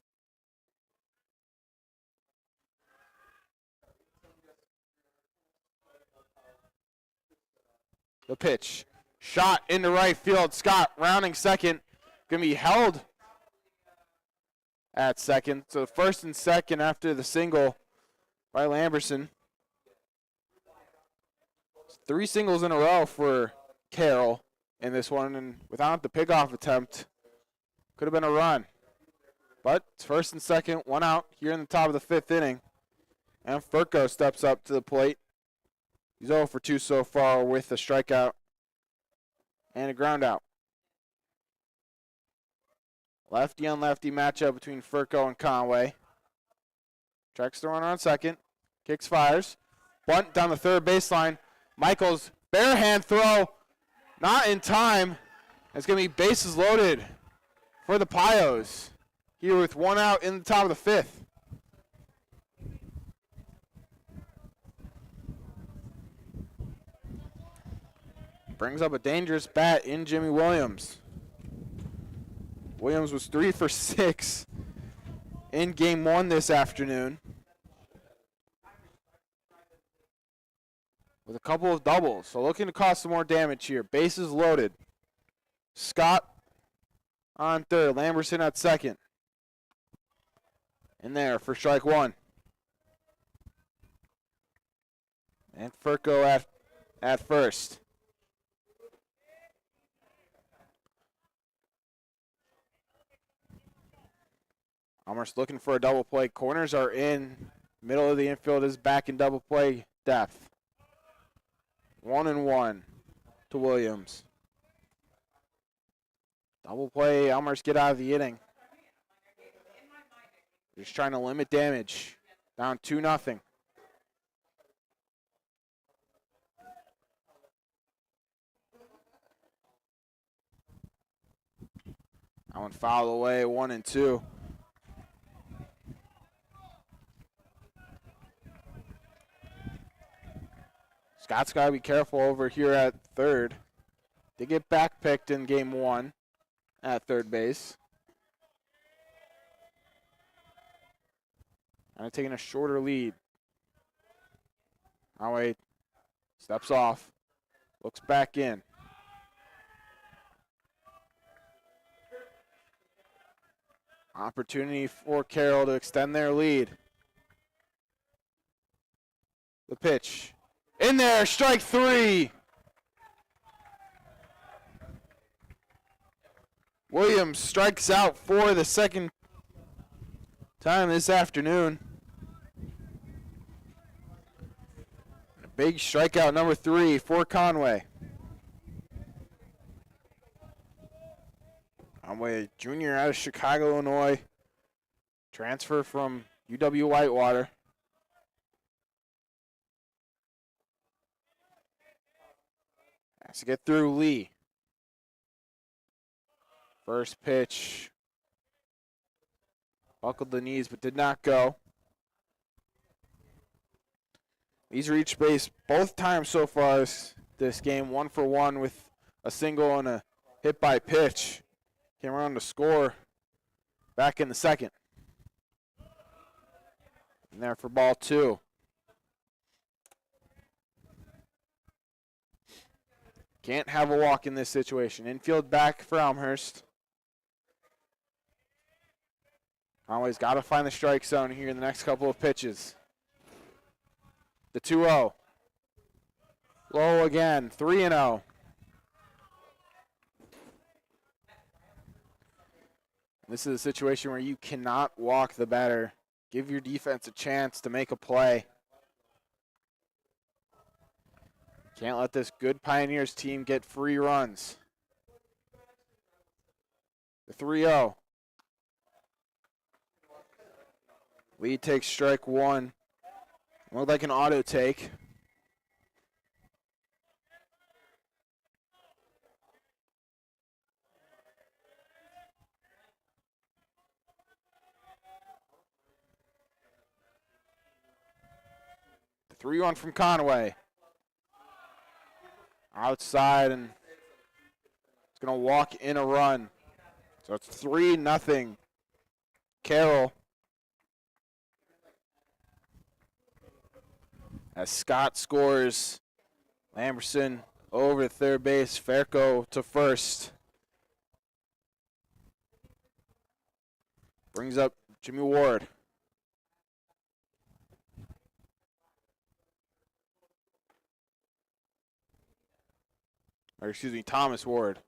The pitch. Shot into right field. Scott rounding second. Going to be held at second. So first and second after the single by Lamberson. 3 singles in a row for Carroll in this one. And without the pickoff attempt, could have been a run. But it's first and second, 1 out here in the top of the 5th inning. And Furco steps up to the plate. He's 0 for 2 so far with a strikeout and a ground out. Lefty on lefty matchup between Furco and Conway. Checks the runner on second. Kicks, fires. Bunt down the 3rd baseline. Michaels, bare hand throw. Not in time. It's going to be bases loaded for the Pios here with 1 out in the top of the 5th. Brings up a dangerous bat in Jimmy Williams. Williams was 3 for 6 in game 1 this afternoon. with a couple of doubles. So looking to cause some more damage here. Bases loaded. Scott on third. Lamberson at second. In there for strike one. And Furco at first. Elmhurst looking for a double play. Corners are in. Middle of the infield is back in double play depth. 1-1 to Williams. Double play. Elmhurst get out of the inning. Just trying to limit damage. Down 2-0. That one fouled away, 1-2. Scott's got to be careful over here at third. They get back picked in game one at third base. Kind of taking a shorter lead. Holloway steps off, looks back in. Opportunity for Carroll to extend their lead. The pitch. In there, strike three. Williams strikes out for the second time this afternoon. A big strikeout, number 3 for Conway. Conway, junior out of Chicago, Illinois. Transfer from UW-Whitewater. Has to get through Lee. First pitch. Buckled the knees but did not go. He's reached base both times so far this game. 1 for 1 with a single and a hit by pitch. Came around to score back in the second. And there for ball 2. Can't have a walk in this situation. Infield back for Elmhurst. Conway's got to find the strike zone here in the next couple of pitches. The 2-0. Low again, 3-0. This is a situation where you cannot walk the batter. Give your defense a chance to make a play. Can't let this good Pioneers team get free runs. The 3-0. Lead takes strike 1. Looked like an auto take. The 3-1 from Conway. Outside, and it's going to walk in a run. So it's 3-0. Carroll. As Scott scores, Lamberson over to third base, Ferco to first. Brings up Jimmy Ward. Or excuse me, Thomas Ward.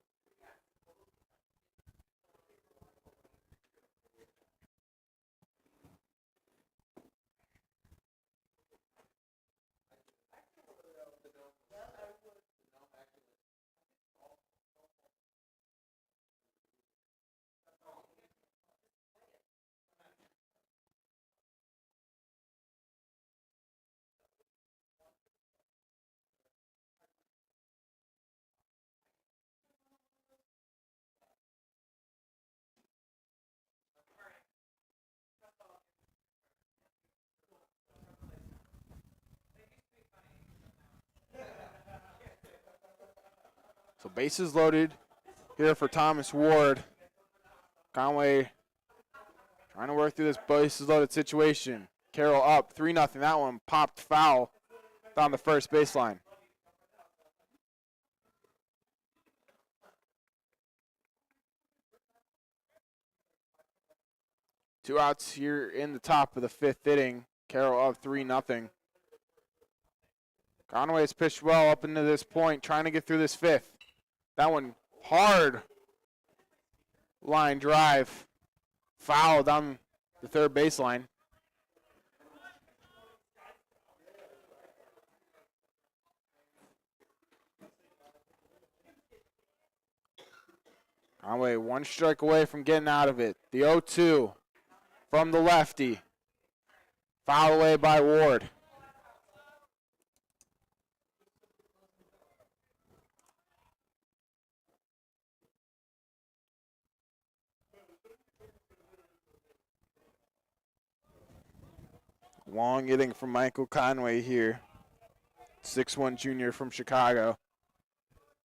So bases loaded here for Thomas Ward. Conway trying to work through this bases loaded situation. Carroll up 3-0. That one popped foul down the first baseline. 2 outs here in the top of the 5th inning. Carroll up 3-0. Conway's pitched well up into this point, trying to get through this 5th. That one hard line drive. Foul down the third baseline. Conway 1 strike away from getting out of it. The 0-2 from the lefty. Foul away by Ward. Long inning from Michael Conway here. 6'1" junior from Chicago.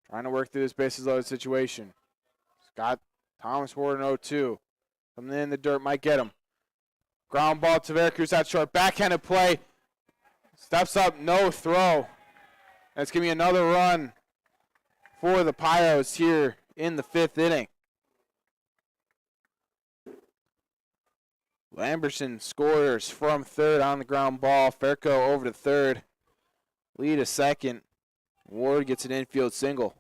Trying to work through this bases loaded situation. Scott Thomas Ward in 0-2. Coming in the dirt, might get him. Ground ball to Veracruz out short. Backhanded play. Steps up, no throw. That's going to be another run for the Pios here in the 5th inning. Lamberson scores from third on the ground ball. Fairco over to third. Lead a second. Ward gets an infield single.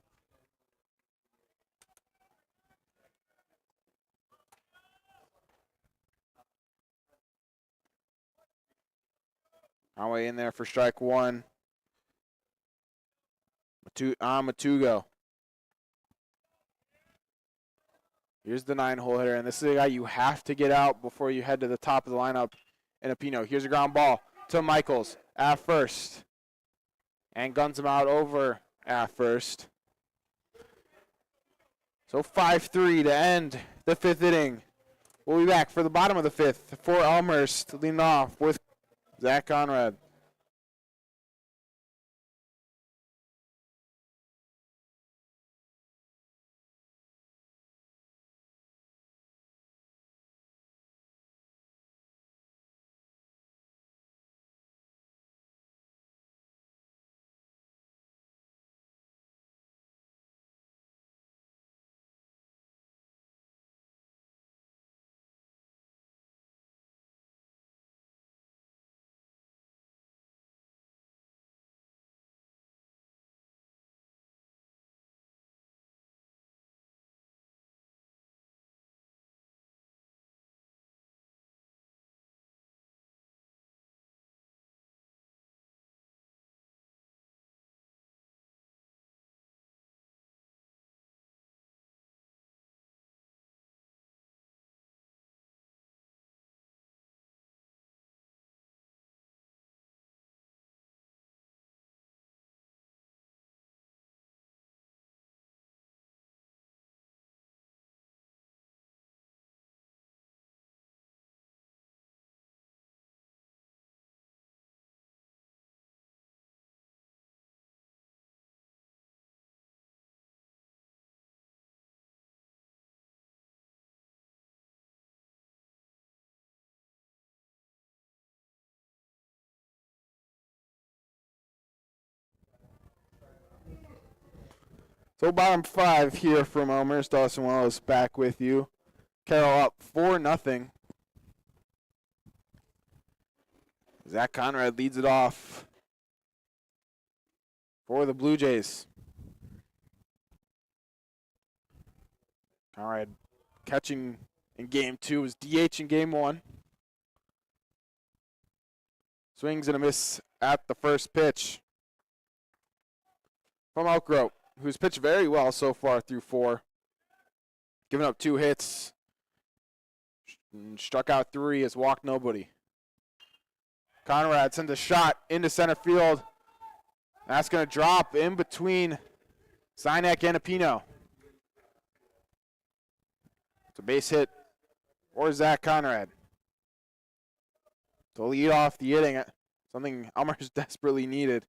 Conway in there for strike 1. Matugo. Here's the 9-hole hitter, and this is a guy you have to get out before you head to the top of the lineup in Apino. Here's a ground ball to Michaels at first. And guns him out over at first. So 5-3 to end the 5th inning. We'll be back for the bottom of the 5th for Elmhurst leading off with Zach Conrad. So bottom 5 here from Elmhurst. Dawson Wallace back with you. Carroll up 4-0. Zach Conrad leads it off for the Blue Jays. Conrad catching in game 2, was DH in game 1. Swings and a miss at the first pitch from Elkrope, who's pitched very well so far through 4. Giving up 2 hits. Struck out 3, has walked nobody. Conrad sends a shot into center field. That's going to drop in between Sinek and Apino. It's a base hit for Zach Conrad to lead off the inning, something Elmhurst desperately needed.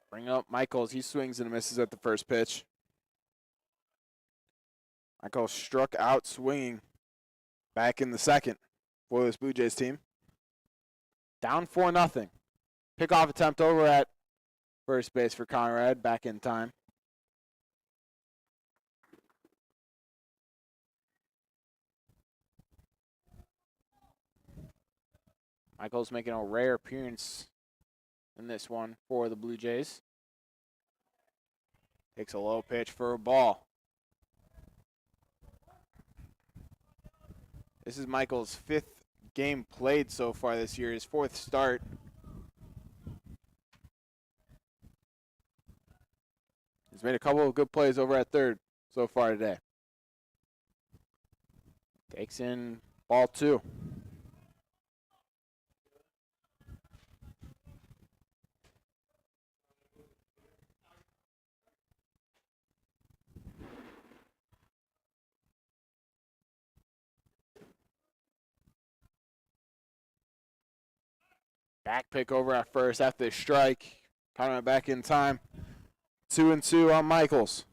Bring up Michaels. He swings and misses at the first pitch. Michaels struck out swinging. back in the second for this Blue Jays team. Down 4-0. Pickoff attempt over at first base for Conrad, back in time. Michaels making a rare appearance in this one for the Blue Jays. Takes a low pitch for a ball. This is Michaels' 5th game played so far this year, his 4th start. He's made a couple of good plays over at third so far today. Takes in ball 2. Back pick over at first after the strike. Coming back in time. 2-2 on Michaels.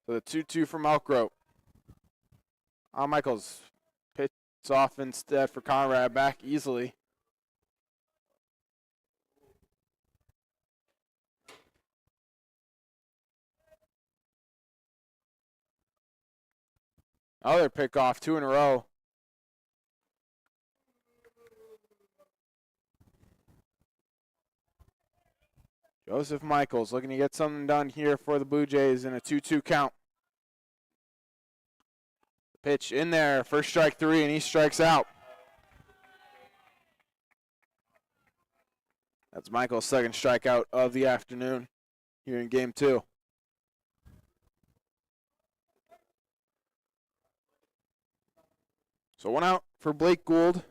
So the 2-2 from Elkgrove. On Michaels. Pitch off instead for Conrad. Back easily. Another pickoff, 2 in a row. Joseph Michaels looking to get something done here for the Blue Jays in a 2-2 count. Pitch in there, first strike 3, and he strikes out. That's Michaels' second strikeout of the afternoon here in game 2. So 1 out for Blake Gould.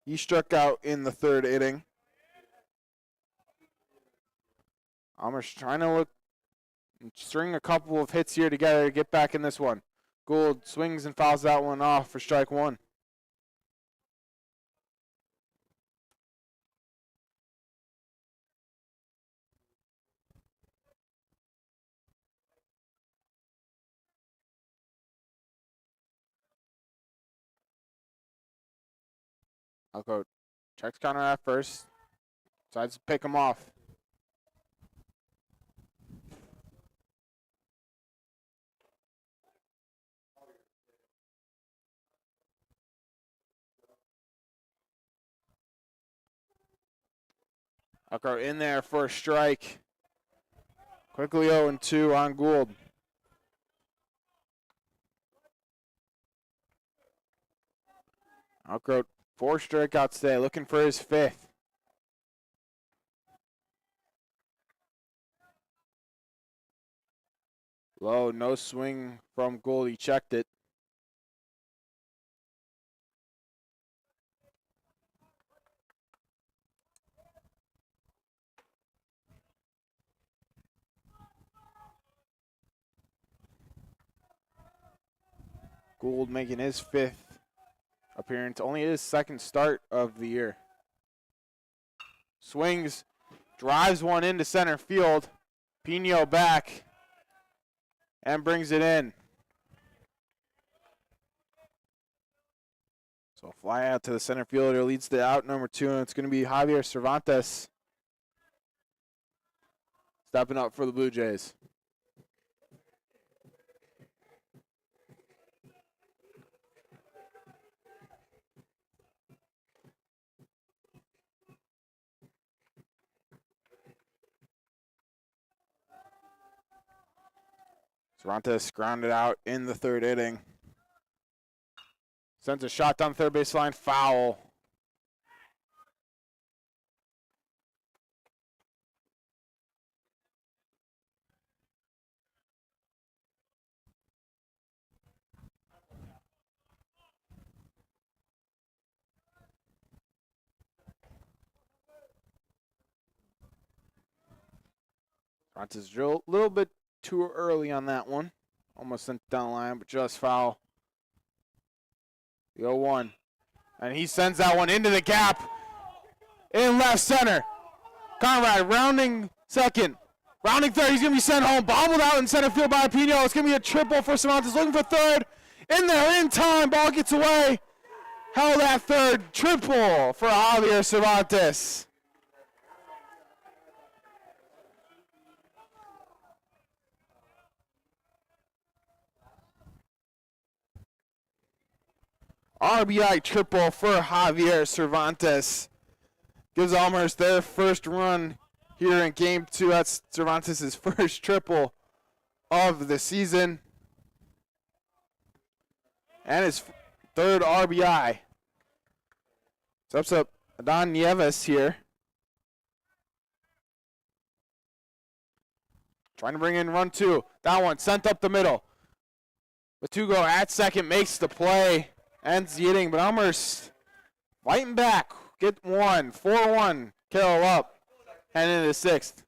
He struck out in the 3rd inning. Elmhurst trying to string a couple of hits here together to get back in this one. Gould swings and fouls that one off for strike 1. I'll go checks counter at first. Decides to pick him off. I'll go in there for a strike. Quickly 0-2 on Gould. Outgrowth 4 strikeouts today, looking for his 5th. Low, no swing from Gould. He checked it. Gould making his 5th appearance, only his 2nd start of the year. Swings, drives one into center field. Pino back and brings it in. So fly out to the center fielder leads to out number 2, and it's going to be Javier Cervantes stepping up for the Blue Jays. Cervantes grounded out in the 3rd inning. Sends a shot down the third baseline, foul. Cervantes drilled a little bit too early on that one. Almost sent down the line, but just foul. The 0-1. And he sends that one into the gap in left center. Conrad rounding second. Rounding third. He's going to be sent home. Bobbled out in center field by Pino. It's going to be a triple for Cervantes. Looking for third. In there in time. Ball gets away. Held at third. Triple for Javier Cervantes. RBI triple for Javier Cervantes. Gives Elmhurst their first run here in game 2. That's Cervantes' first triple of the season. And his third RBI. Steps up Adon Nieves here. Trying to bring in run 2. That one sent up the middle. Matugo at second makes the play. Ends the inning, but Elmhurst fighting back. Get one. 4-1. Carroll up. And into the 6th.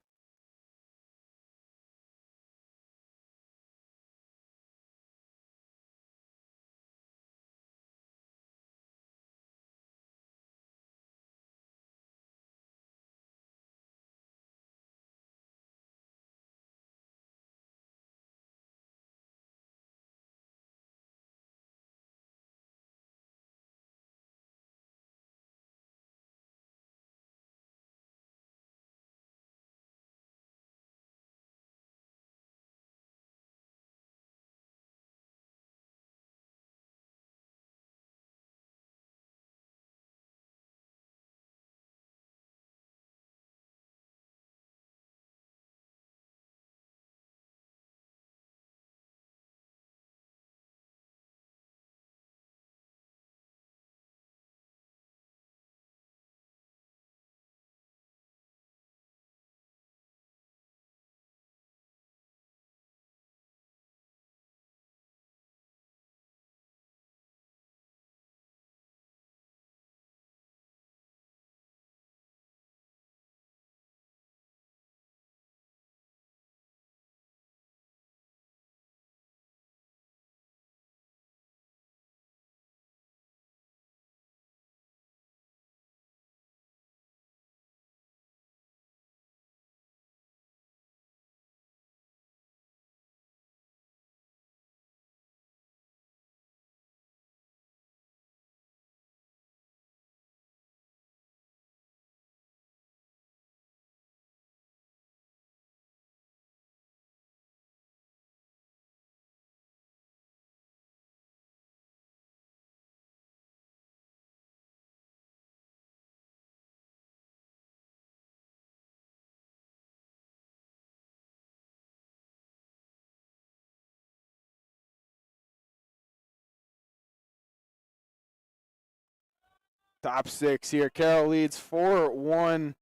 Top 6 here. Carroll leads 4-1.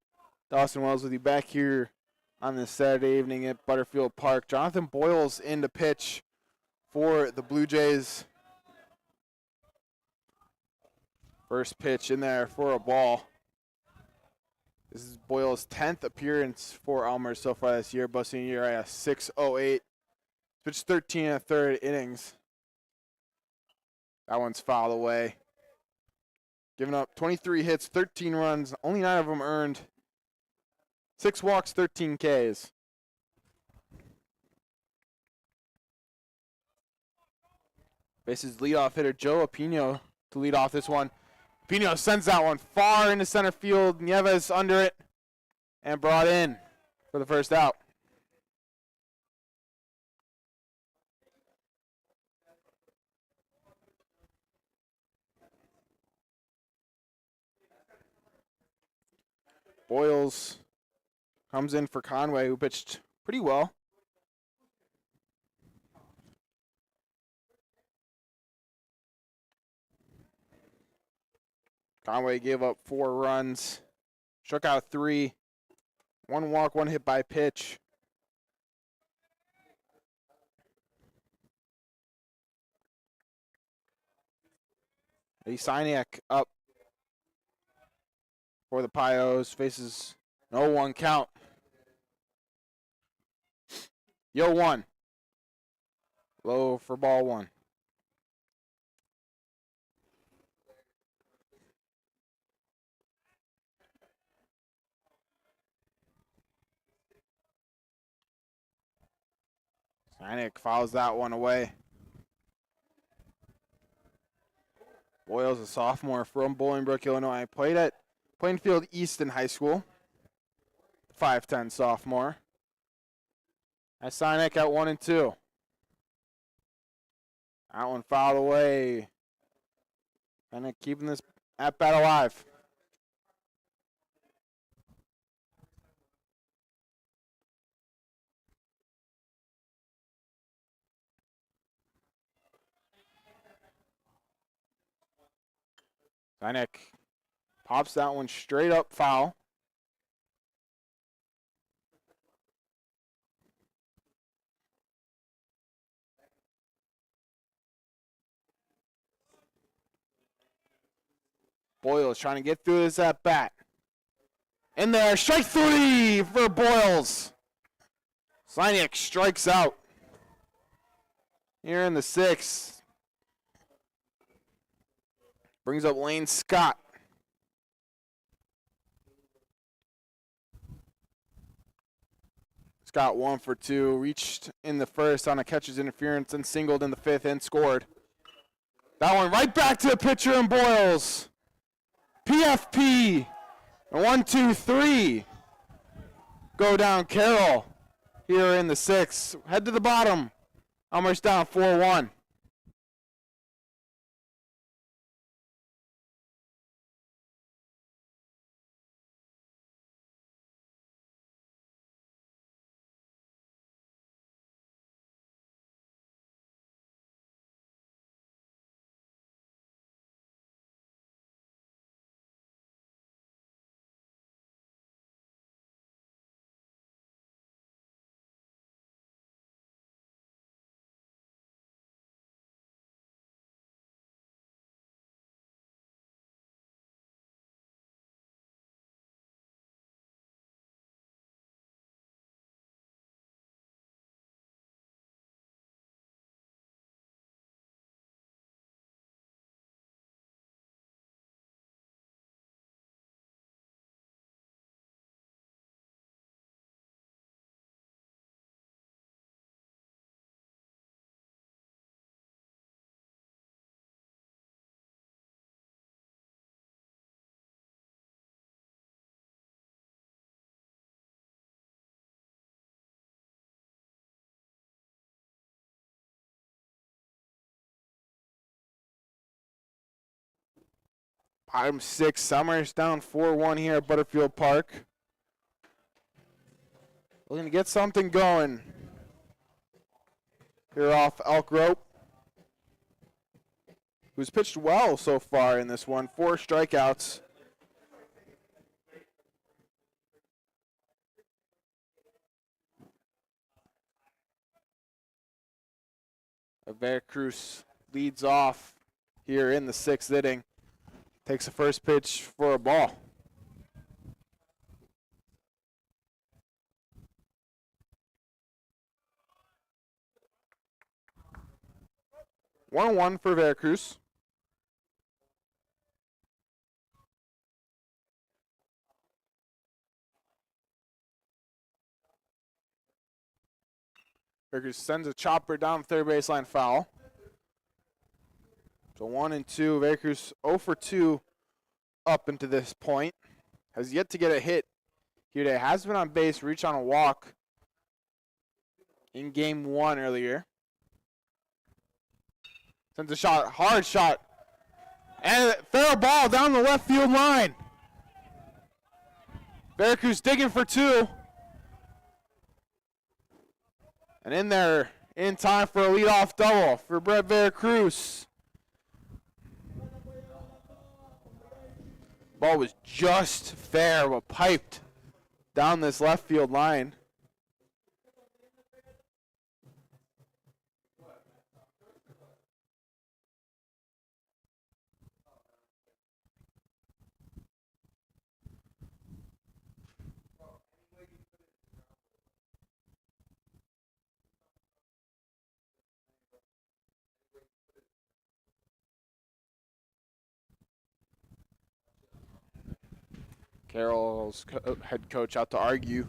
Dawson Wells with you back here on this Saturday evening at Butterfield Park. Jonathan Boyles in to pitch for the Blue Jays. First pitch in there for a ball. This is Boyles' 10th appearance for Elmhurst so far this year, busting a year at a 6.08. Pitched 13 and a third innings. That one's fouled away. Giving up 23 hits, 13 runs, only 9 of them earned. 6 walks, 13 Ks. Faces leadoff hitter Joe Apino to lead off this one. Apino sends that one far into center field. Nieves under it and brought in for the first out. Boyles comes in for Conway, who pitched pretty well. Conway gave up 4 runs, struck out 3, 1 walk, 1 hit by pitch. Eddie Sinek up for the Pios, faces 0-1 count. Yo 1. Low for ball 1. Sinek fouls that one away. Boyle's a sophomore from Bolingbrook, Illinois. Played at Plainfield East in high school. 5'10" sophomore. That's Sinek at 1 and 2. That one fouled away. Sinek keeping this at bat alive. Sinek pops that one straight up foul. Boyles trying to get through this at bat. In there, strike 3 for Boyles. Sinek strikes out. Here in the 6th. Brings up Lane Scott. Scott 1 for 2. Reached in the 1st on a catcher's interference and singled in the 5th and scored. That one right back to the pitcher and Boyles. PFP. 1, 2, 3. Go down Carroll here in the 6th. Head to the bottom. Elmhurst down 4-1. Bottom 6, Summers down 4-1 here at Butterfield Park. Looking to get something going here off Elk Rope, who's pitched well so far in this one. 4 strikeouts. Veracruz leads off here in the 6th inning. Takes the first pitch for a ball. One for Veracruz. Veracruz sends a chopper down the third baseline foul. So 1 and 2. Veracruz 0 for 2 up into this point. Has yet to get a hit here today. Has been on base, reached on a walk in game 1 earlier. Sends a shot, hard shot. And fair ball down the left field line. Veracruz digging for 2. And in there, in time for a leadoff double for Brett Veracruz. Ball was just fair, but piped down this left field line. Carroll's head coach out to argue.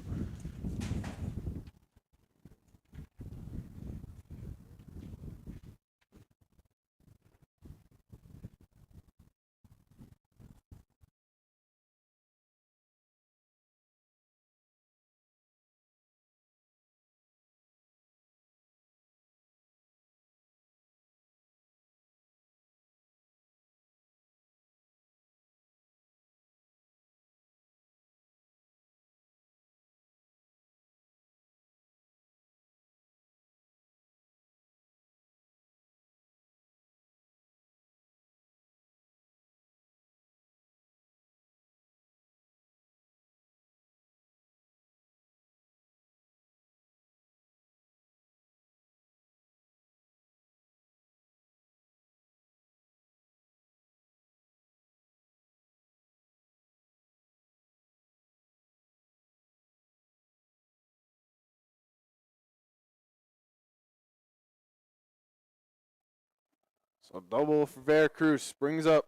So double for Veracruz. Brings up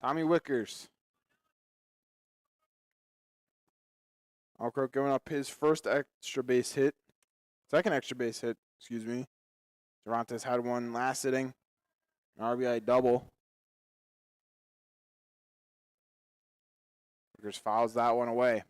Tommy Wickers. Alcrow giving up his first extra base hit. Second extra base hit, excuse me. Durantes had one last inning. An RBI double. Wickers fouls that one away.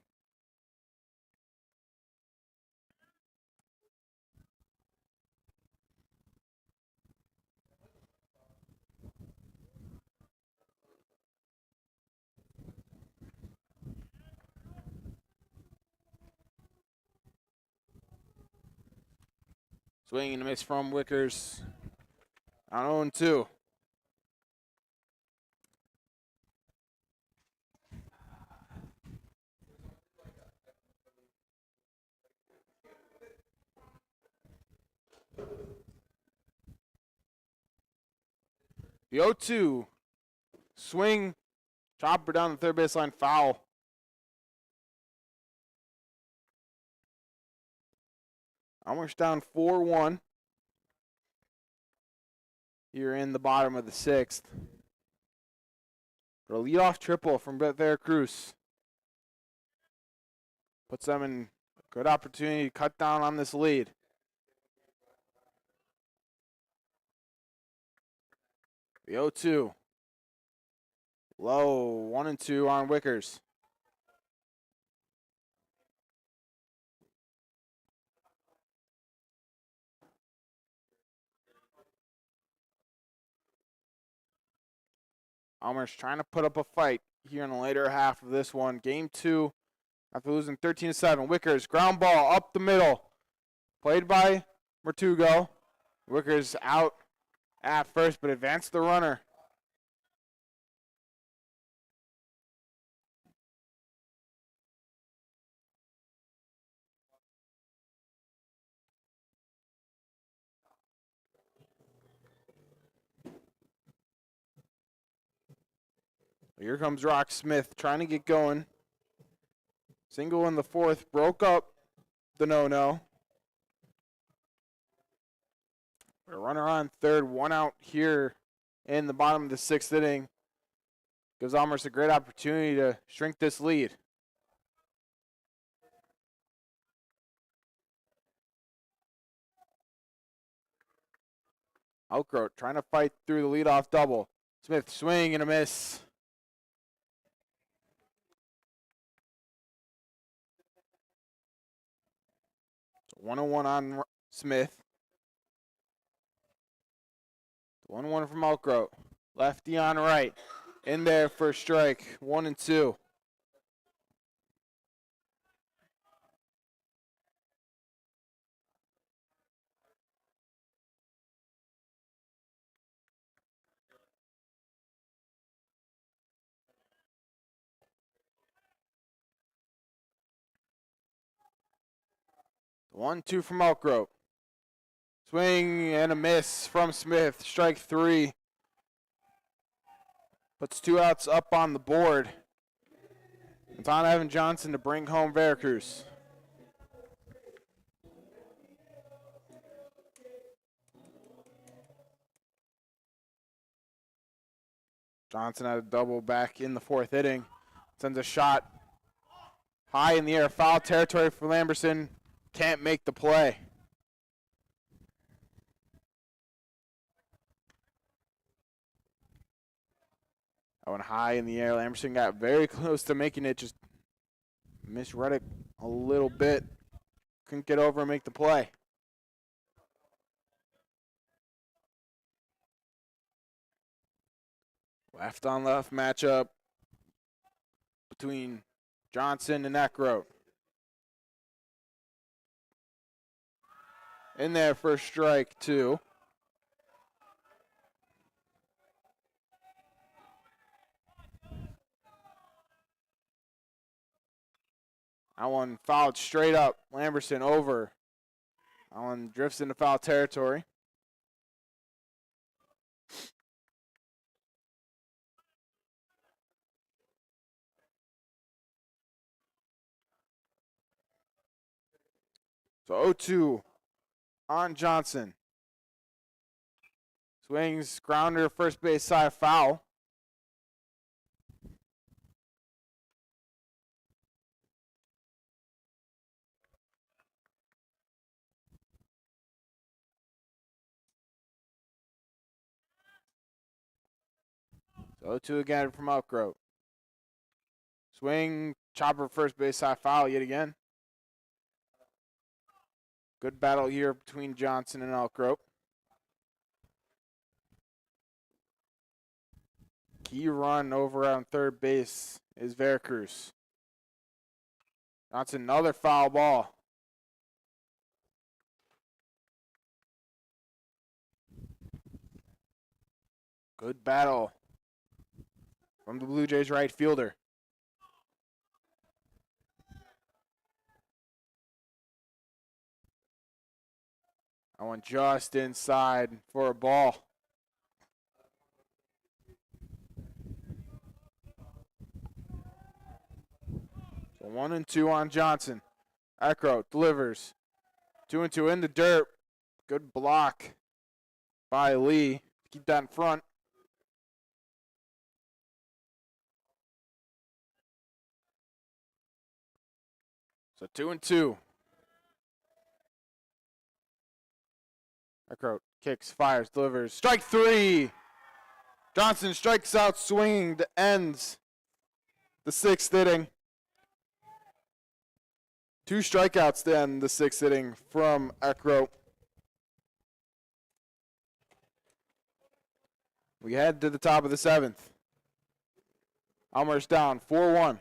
Swing and a miss from Wickers. On 0-2. The 0-2. Swing. Chopper down the third baseline. Foul. Elmhurst down 4-1. Here in the bottom of the sixth. But a leadoff triple from Veracruz puts them in a good opportunity to cut down on this lead. The 0-2. Low, 1-2 on Wickers. Elmhurst trying to put up a fight here in the later half of this one. Game 2, after losing 13-7. Wickers, ground ball up the middle. Played by Mertugo. Wickers out at first, but advanced the runner. Here comes Rock Smith trying to get going. Single in the fourth, broke up the no-no. A runner on third, one out here in the bottom of the sixth inning. Gives Elmhurst a great opportunity to shrink this lead. Outgrowth trying to fight through the leadoff double. Smith swing and a miss. So 1-1 on Smith. 1-1 from Outgrowth. Lefty on right. In there for a strike. 1-2. The 1-2 from Outgrowth. Swing and a miss from Smith. Strike 3. Puts 2 outs up on the board. It's on Evan Johnson to bring home Veracruz. Johnson had a double back in the fourth inning. Sends a shot high in the air. Foul territory for Lamberson. Can't make the play. That one high in the air. Lamberson got very close to making it. Just misread it a little bit. Couldn't get over and make the play. Left on left matchup between Johnson and Eckroat. In there for strike 2. That one fouled straight up. Lamberson over. That one drifts into foul territory. So 0-2 on Johnson. Swings, grounder, first base side, foul. So 0-2 again from Elkgrove. Swing, chopper, first base side, foul yet again. Good battle here between Johnson and Elkgrove. Key run over on third base is Veracruz. Johnson, another foul ball. Good battle from the Blue Jays right fielder. That one just inside for a ball. So 1-2 on Johnson. Eckroat delivers. 2-2 in the dirt. Good block by Lee. Keep that in front. So 2-2. Eckroat kicks, fires, delivers. Strike three. Johnson strikes out swinging to ends the sixth inning. 2 strikeouts to end the sixth inning from Eckroat. We head to the top of the seventh. Elmhurst down 4-1.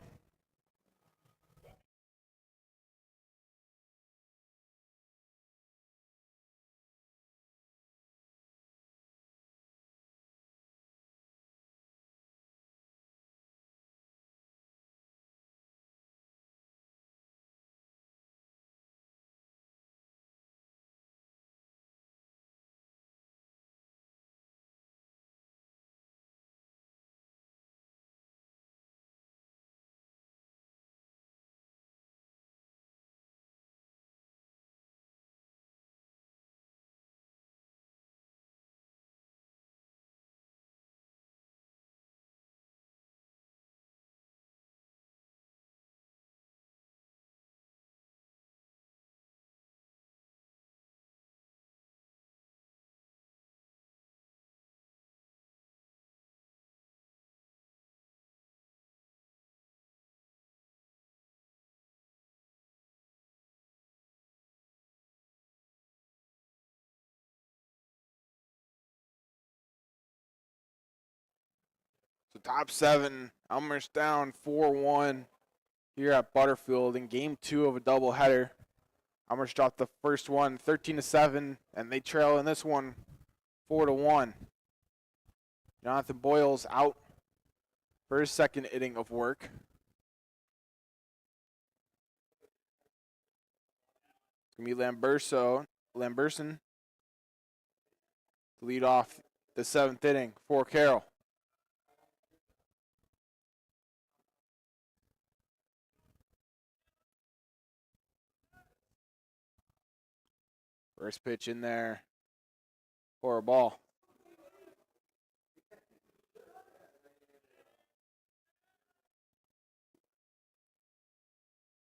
So top 7, Elmhurst down 4-1 here at Butterfield in game 2 of a doubleheader. Elmhurst dropped the first one 13-7, and they trail in this one 4-1. Jonathan Boyle's out for his second inning of work. It's going to be Lamberson to lead off the 7th inning for Carroll. First pitch in there for a ball.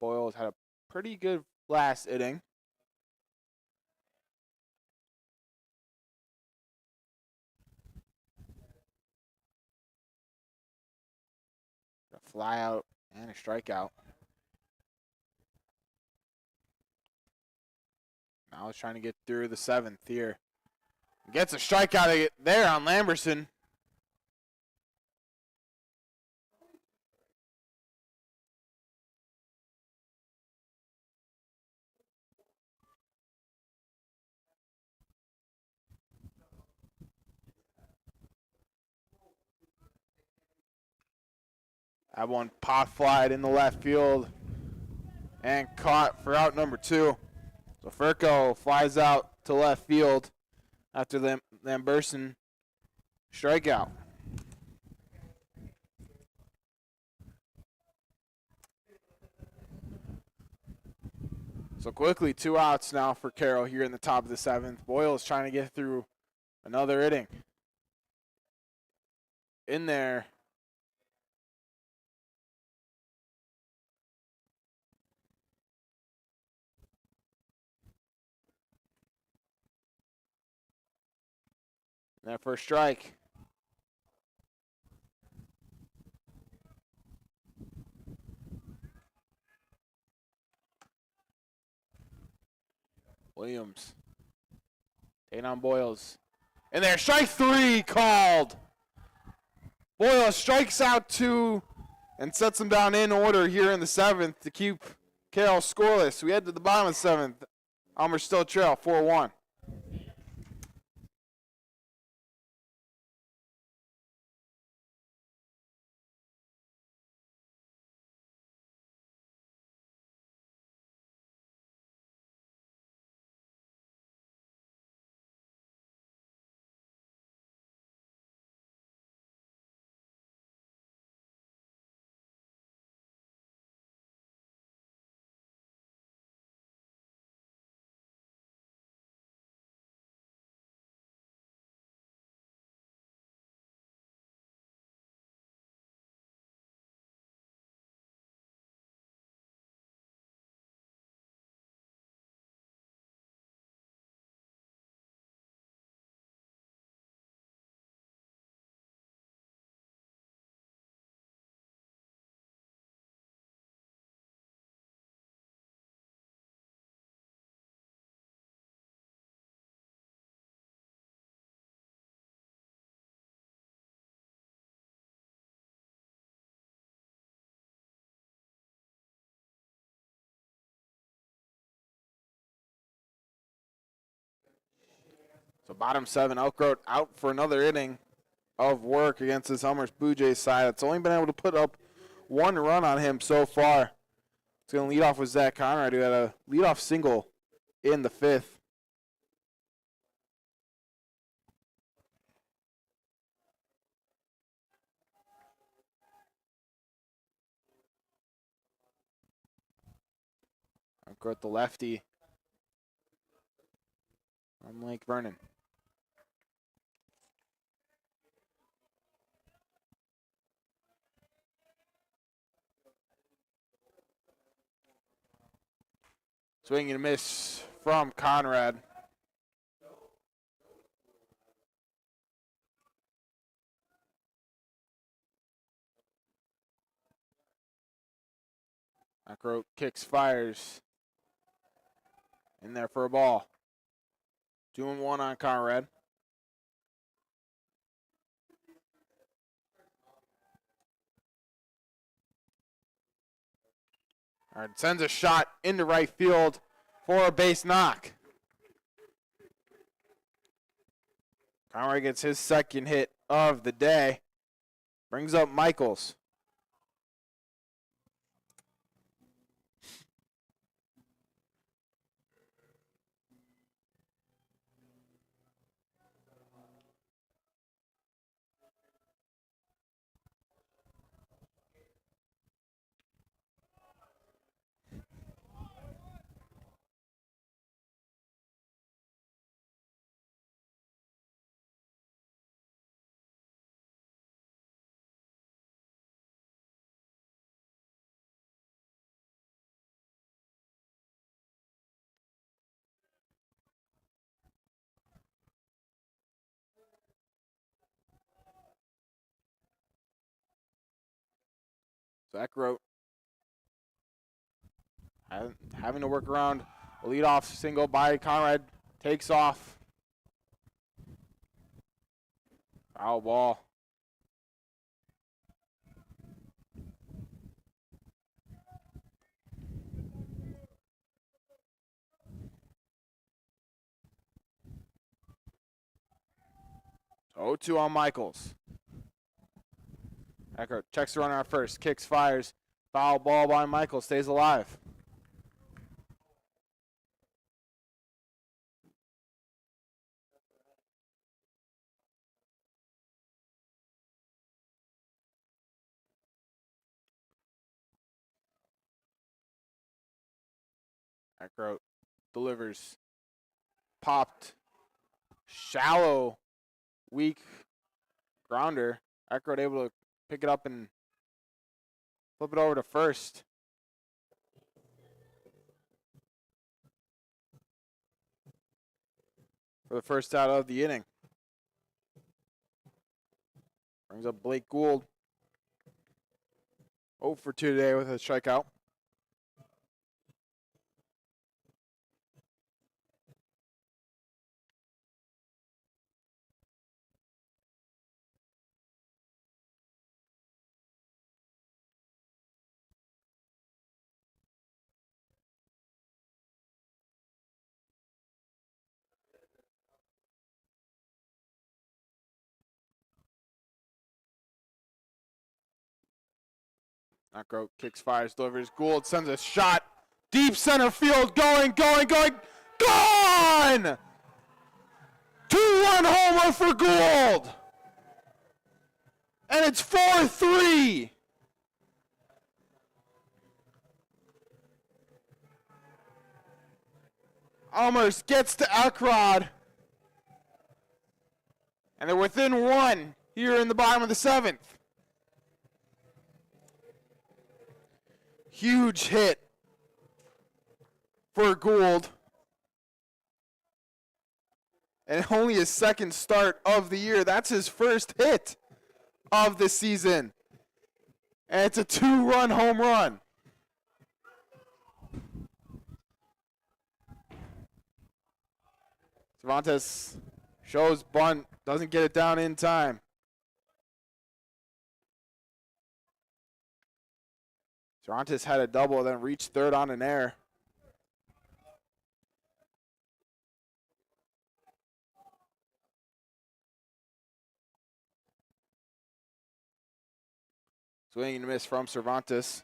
Boyle's had a pretty good last inning. A fly out and a strikeout. Now he's trying to get through the 7th here. Gets a strikeout there on Lamberson. That one pop flied in the left field and caught for out number 2. So Furco flies out to left field after Lamberson strikeout. So quickly, 2 outs now for Carroll here in the top of the 7th. Boyle is trying to get through Another inning. In there. And that first strike. Williams. Taking on Boyles. And there, strike 3 called. Boyles strikes out 2 and sets him down in order here in the 7th to keep Carroll scoreless. We head to the bottom of the 7th. Elmhurst still trail 4-1. So bottom 7, Elkroat out for another inning of work against this Elmhurst Blue Jays side. It's only been able to put up 1 run on him so far. It's going to lead off with Zach Conrad, who had a leadoff single in the 5th. Elkroat the lefty on Lake Vernon. Swing and a miss from Conrad. Elkroat kicks, fires. In there for a ball. 2-1 on Conrad. All right, sends a shot into right field for a base knock. Conrad gets his second hit of the day. Brings up Michaels. Zach Rote having to work around a leadoff single by Conrad. Takes off. Foul ball. So 0-2 on Michaels. Eckert checks the runner at first. Kicks, fires. Foul ball by Michaels. Stays alive. Eckert delivers. Popped. Shallow weak grounder. Eckroyd able to pick it up and flip it over to first. For the first out of the inning. Brings up Blake Gould. 0 for 2 today with a strikeout. Knockout kicks, fires, delivers. Gould sends a shot. Deep center field. Going. Gone! 2-run homer for Gould. And it's 4-3. Elmhurst gets to Eckroyd. And they're within one here in the bottom of the 7th. Huge hit for Gould. And only his second start of the year. That's his first hit of the season. And it's a 2-run home run. Cervantes shows bunt, doesn't get it down in time. Cervantes had a double, then reached third on an error. Swing and miss from Cervantes.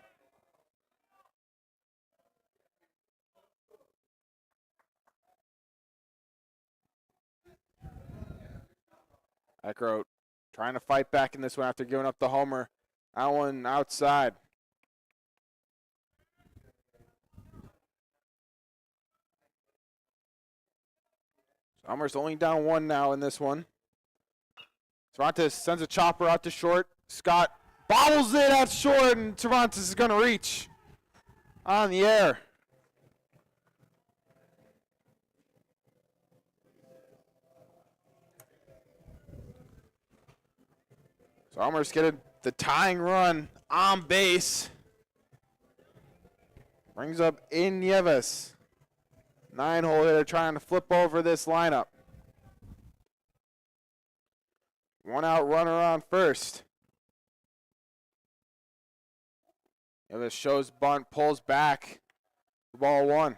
Eckroyd trying to fight back in this one after giving up the homer. That one outside. Elmhurst only down 1 now in this one. Cervantes sends a chopper out to short. Scott bobbles it at short, and Cervantes is going to reach on the air. So Elmhurst get the tying run on base. Brings up Nieves. 9-hole hitter trying to flip over this lineup. 1 out runner on first. Nieves shows bunt, pulls back. Ball 1.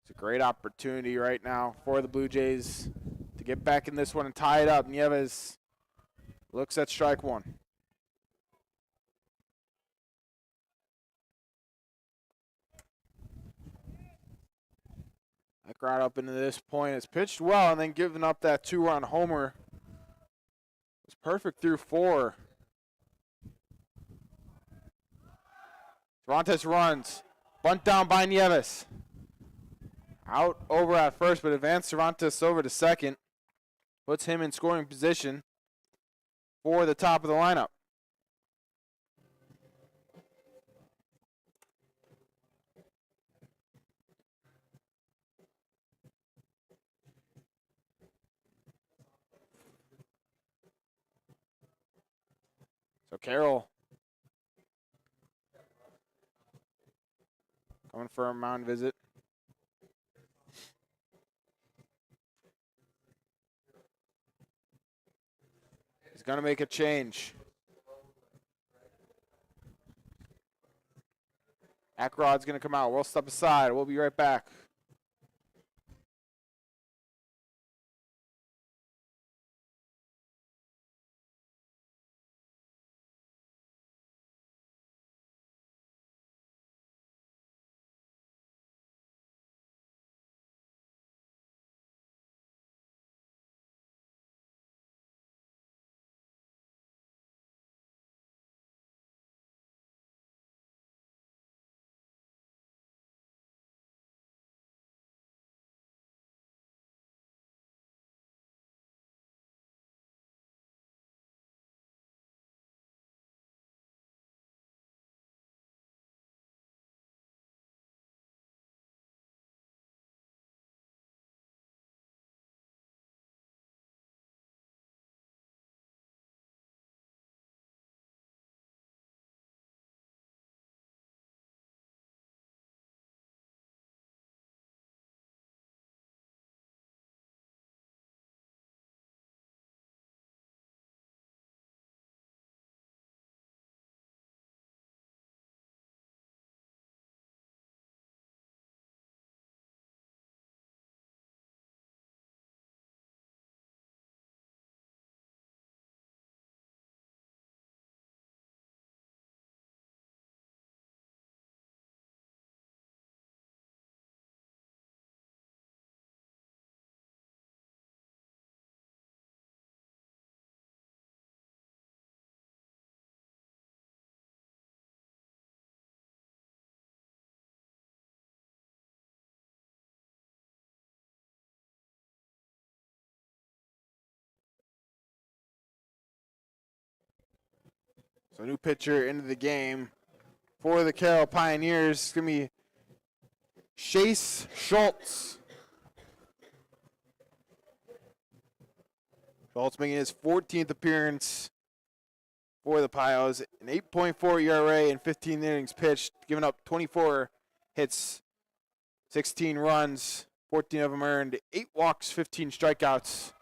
It's a great opportunity right now for the Blue Jays to get back in this one and tie it up. Nieves looks at strike 1. Eckroyd up into this point. It's pitched well and then giving up that 2-run homer. It's perfect through 4. Cervantes runs. Bunt down by Nieves. Out over at first, but advanced Cervantes over to second. Puts him in scoring position for the top of the lineup. So Carroll coming for a mound visit. He's going to make a change. Eckroyd's going to come out. We'll step aside. We'll be right back. So new pitcher into the game for the Carroll Pioneers. It's going to be Chase Schultz. Schultz making his 14th appearance for the Pios. An 8.4 ERA and 15 innings pitched, giving up 24 hits, 16 runs, 14 of them earned, 8 walks, 15 strikeouts.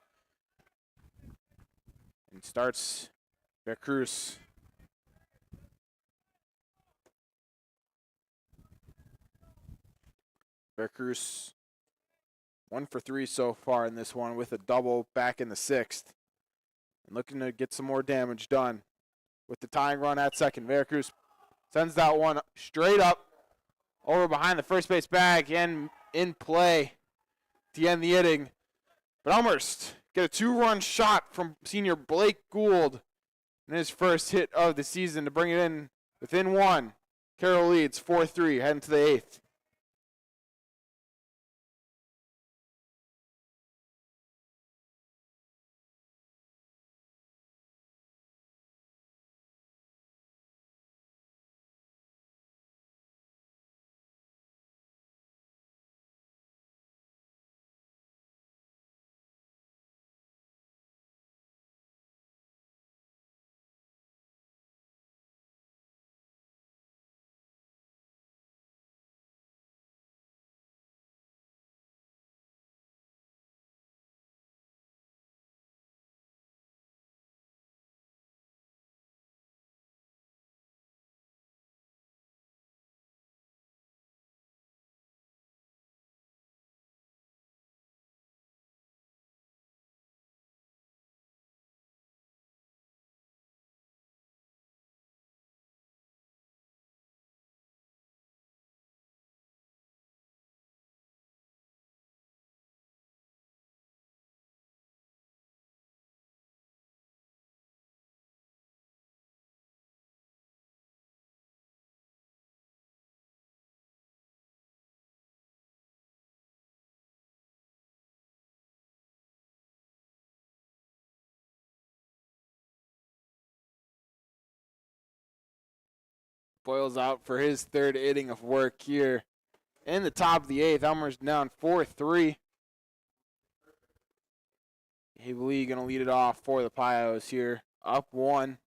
And starts Veracruz. Veracruz 1 for 3 so far in this one with a double back in the 6th. And looking to get some more damage done with the tying run at second. Veracruz sends that one straight up over behind the first base bag and in play to end the inning. But Elmhurst get a 2-run shot from senior Blake Gould in his first hit of the season to bring it in within 1. Carroll leads 4-3 heading to the 8th. Boyle's out for his 3rd inning of work here in the top of the 8th. Elmhurst down 4-3. Gabe Lee going to lead it off for the Pios here, up 1.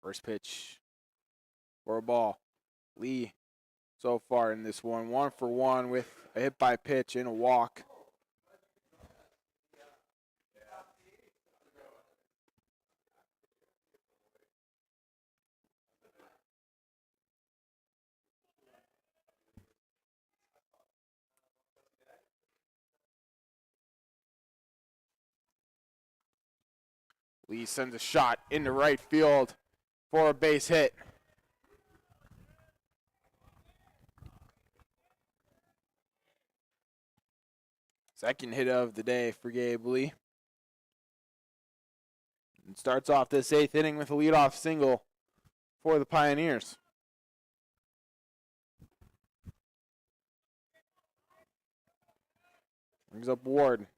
First pitch for a ball. Lee so far in this one, 1 for 1 with a hit by pitch and a walk. Lee sends a shot into right field for a base hit. Second hit of the day for Gabe Lee. And starts off this 8th inning with a leadoff single for the Pioneers. Brings up Ward.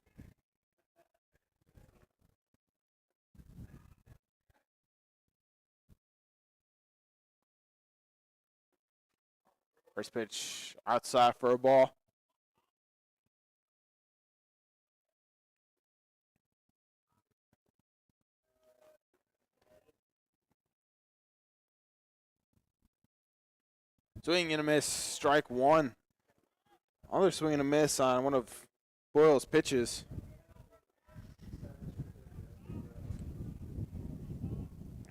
First pitch outside for a ball. Swing and a miss, strike 1. Another swing and a miss on one of Boyle's pitches.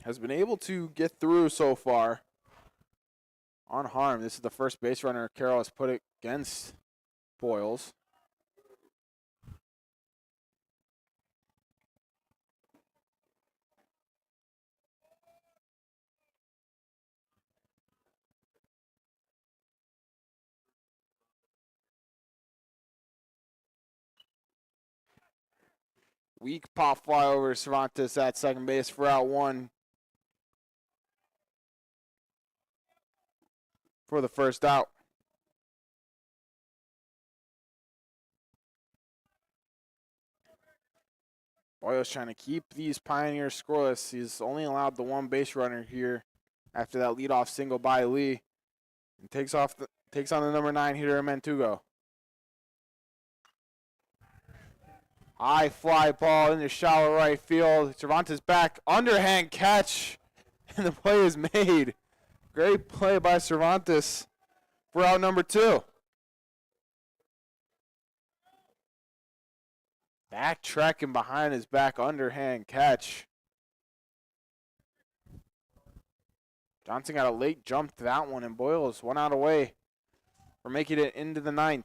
Has been able to get through so far unharmed. This is the first base runner Carroll has put against Boyles. Weak pop fly over Cervantes at second base for out 1 for the first out. Boyle's trying to keep these Pioneers scoreless. He's only allowed the one base runner here after that leadoff single by Lee. And takes on the number 9 hitter, Mantugo. High fly ball into shallow right field. Cervantes back, underhand catch, and the play is made. Great play by Cervantes for out number 2. Backtracking behind his back, underhand catch. Johnson got a late jump to that one, and Boyle's 1 out away for making it into the 9th.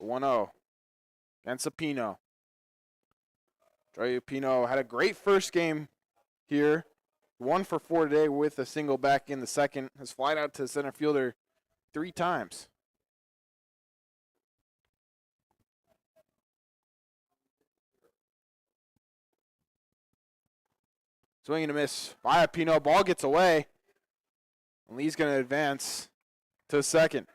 The 1-0 against Apino. Joey Apino had a great first game here. 1 for 4 today with a single back in the second. Has flied out to the center fielder 3 times. Swing and a miss by Apino. Ball gets away. And Lee's going to advance to second.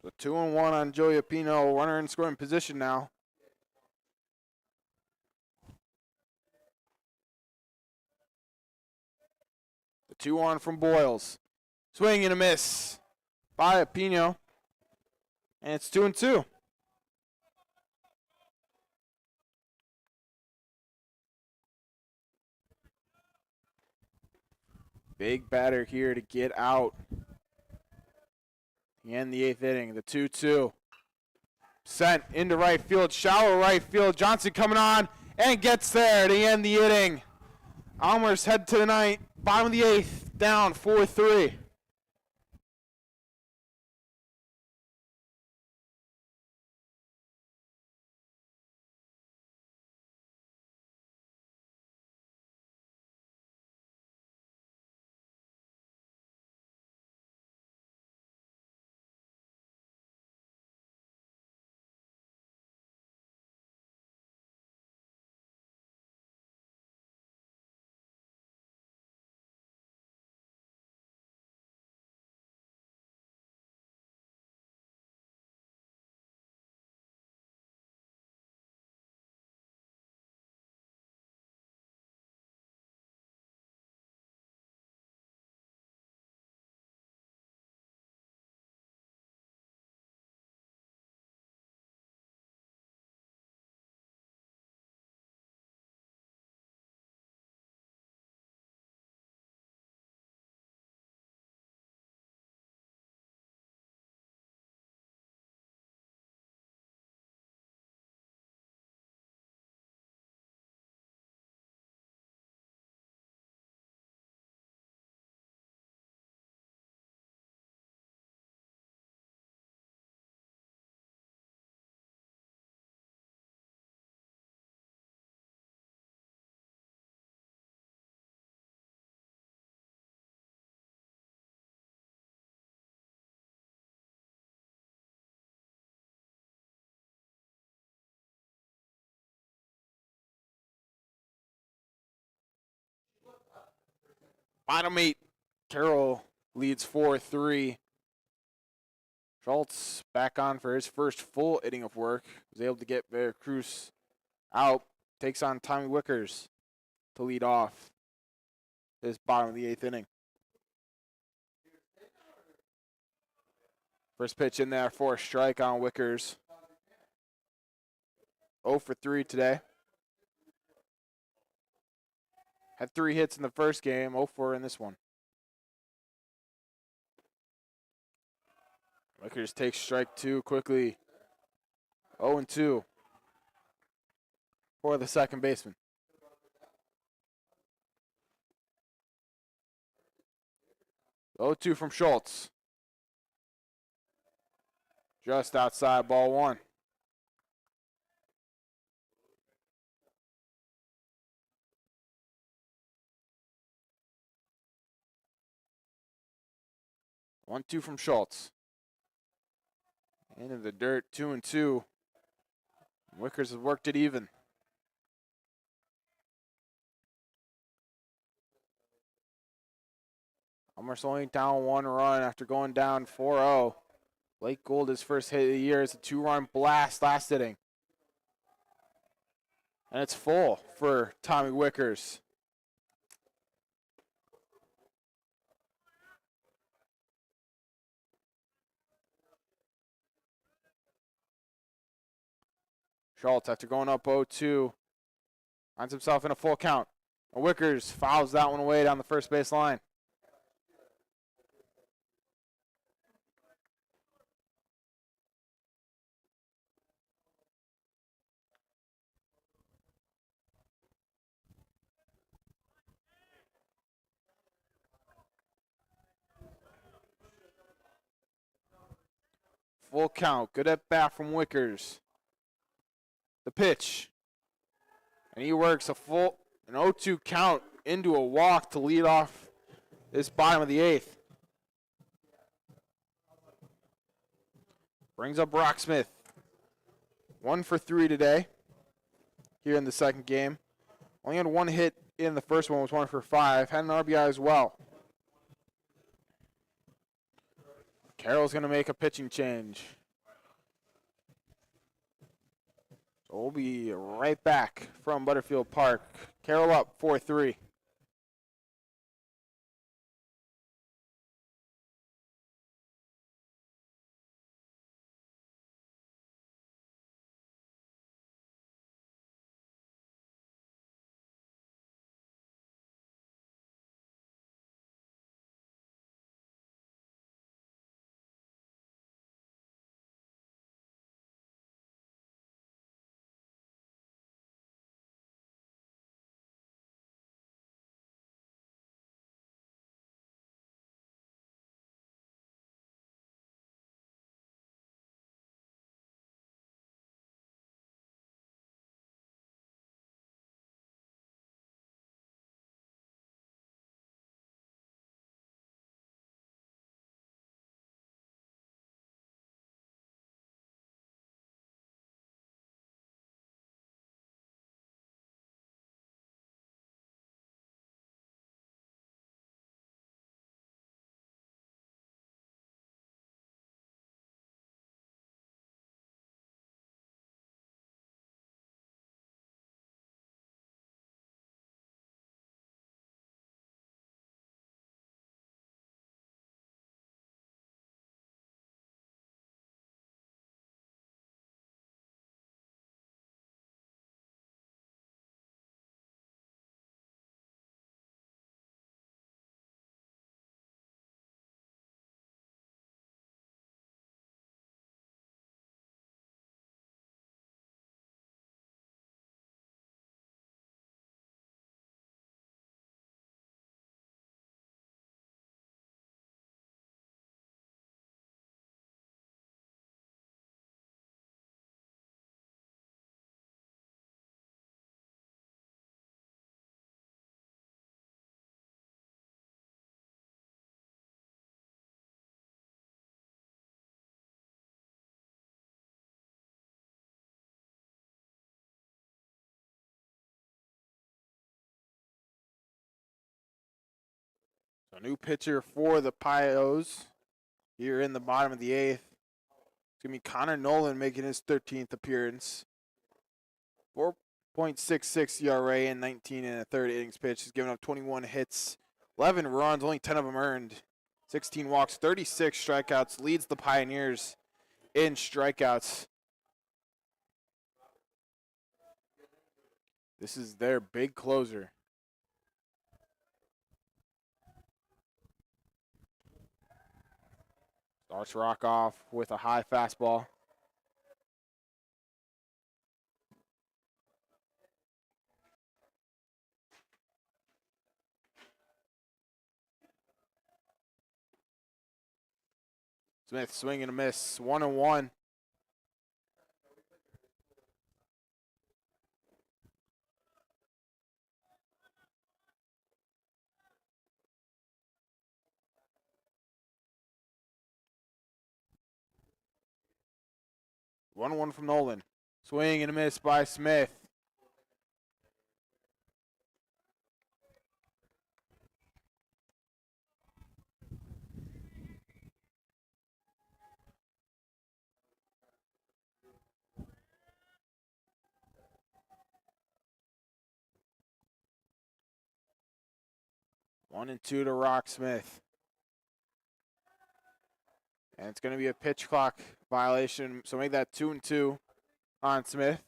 So 2-1 on Joey Apino. Runner in scoring position now. The 2-1 from Boyles. Swing and a miss by Apino. And it's 2-2. Big batter here to get out. In the 8th inning, the 2-2. Sent into right field, shallow right field. Johnson coming on and gets there to end the inning. Elmhurst head to the 9th, bottom of the 8th, down 4-3. Bottom 8, Carroll leads 4-3. Schultz back on for his first full inning of work. Was able to get Veracruz out. Takes on Tommy Wickers to lead off this bottom of the 8th inning. First pitch in there for a strike on Wickers. 0 for 3 today. Had 3 hits in the first game, 0 for in this one. Wickers takes strike 2 quickly. 0-2 for the second baseman. 0-2 from Schultz. Just outside, ball 1. 1-2 from Schultz. Into the dirt, 2-2. Wickers have worked it even. Elmhurst only down 1 run after going down 4-0. Blake Gould, his first hit of the year, is a 2-run blast last inning. And it's full for Tommy Wickers. Schultz, after going up 0-2, finds himself in a full count. Wickers fouls that one away down the first base line. Full count. Good at bat from Wickers. The pitch. And he works an 0-2 count into a walk to lead off this bottom of the 8th. Brings up Rocksmith. 1 for 3 today here in the second game. Only had 1 hit in the first one, was 1 for 5. Had an RBI as well. Carroll's going to make a pitching change. So we'll be right back from Butterfield Park. Carroll up 4-3. A new pitcher for the Pios here in the bottom of the 8th. It's going to be Connor Nolan making his 13th appearance. 4.66 ERA in 19 and a third innings pitched. He's given up 21 hits, 11 runs, only 10 of them earned. 16 walks, 36 strikeouts. Leads the Pioneers in strikeouts. This is their big closer. Starts Rock off with a high fastball. Smith swing and a miss, 1-1. 1-1 from Nolan. Swing and a miss by Smith. One and two to Rocksmith. And it's going to be a pitch clock violation, so make that 2-2 on Smith.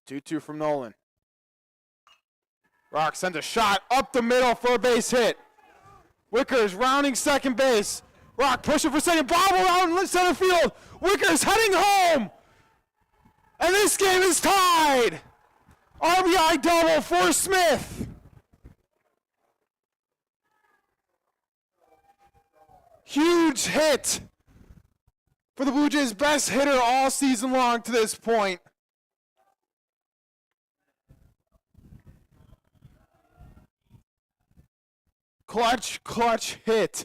Two from Nolan. Rock sends a shot up the middle for a base hit. Wickers rounding second base. Rock pushing for second, bobble out in center field. Wickers heading home. And this game is tied. RBI double for Smith. Huge hit for the Blue Jays' best hitter all season long to this point. Clutch hit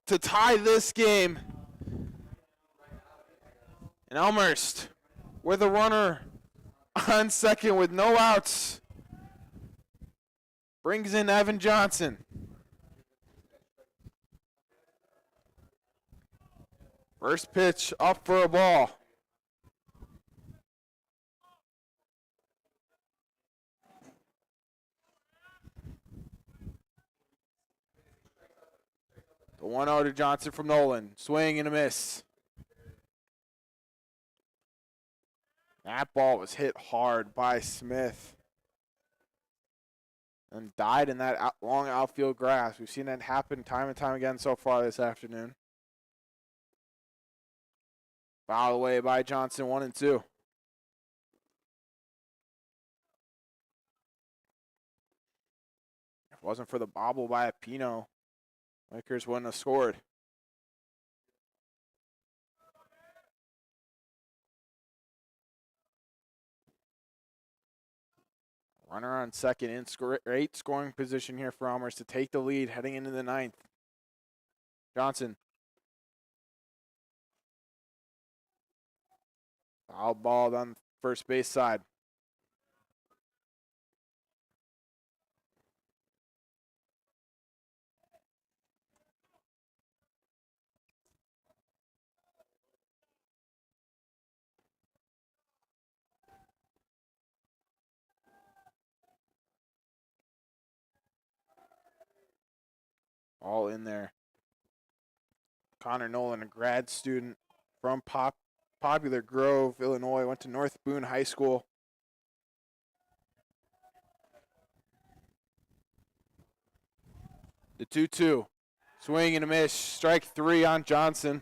to tie this game. And Elmhurst with a runner on second with no outs brings in Evan Johnson. First pitch up for a ball. The 1-0 to Johnson from Nolan. Swing and a miss. That ball was hit hard by Smith and died in that long outfield grass. We've seen that happen time and time again so far this afternoon. Fouled away by Johnson, 1-2. If it wasn't for the bobble by Apino, Lakers wouldn't have scored. Runner on second in great scoring position here for Elmhurst to take the lead heading into the ninth. Johnson. Foul ball on first base side. All in there. Connor Nolan, a grad student from Popular Grove, Illinois, went to North Boone High School. The 2-2. Swing and a miss. Strike three on Johnson.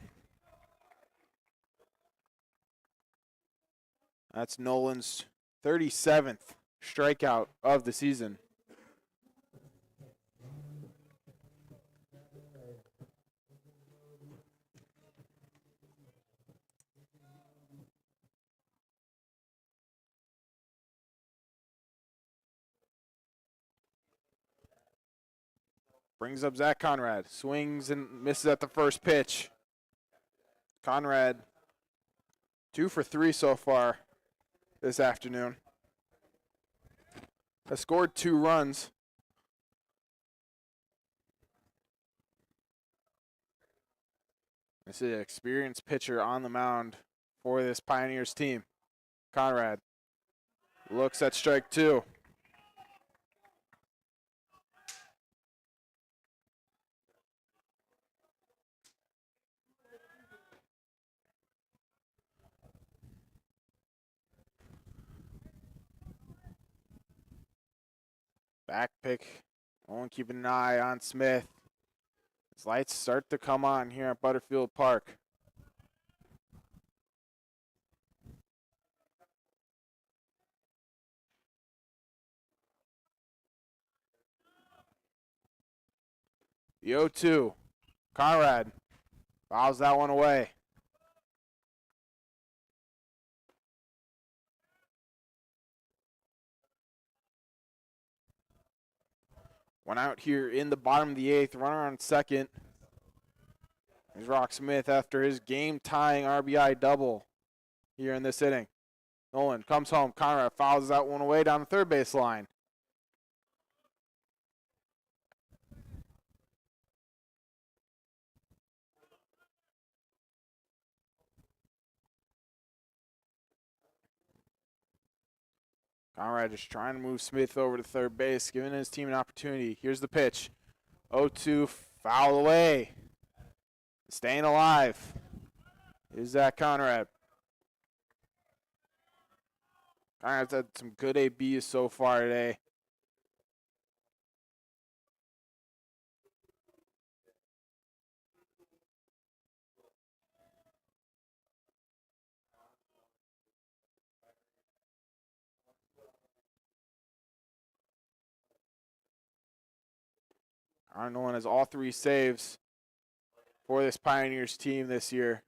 That's Nolan's 37th strikeout of the season. Brings up Zach Conrad. Swings and misses at the first pitch. Conrad, 2 for 3 so far this afternoon. Has scored 2 runs. This is an experienced pitcher on the mound for this Pioneers team. Conrad looks at strike 2. Back pick. Owen keeping an eye on Smith. His lights start to come on here at Butterfield Park. The 0-2. Conrad fouls that one away. One out here in the bottom of the 8th. Runner on second. Here's Rock Smith after his game-tying RBI double here in this inning. Nolan comes home. Conrad fouls that one away down the third base line. Conrad just trying to move Smith over to third base, giving his team an opportunity. Here's the pitch. 0-2, foul away. Staying alive is Zach Conrad. Conrad's had some good ABs so far today. Nolan has all 3 saves for this Pioneers team this year.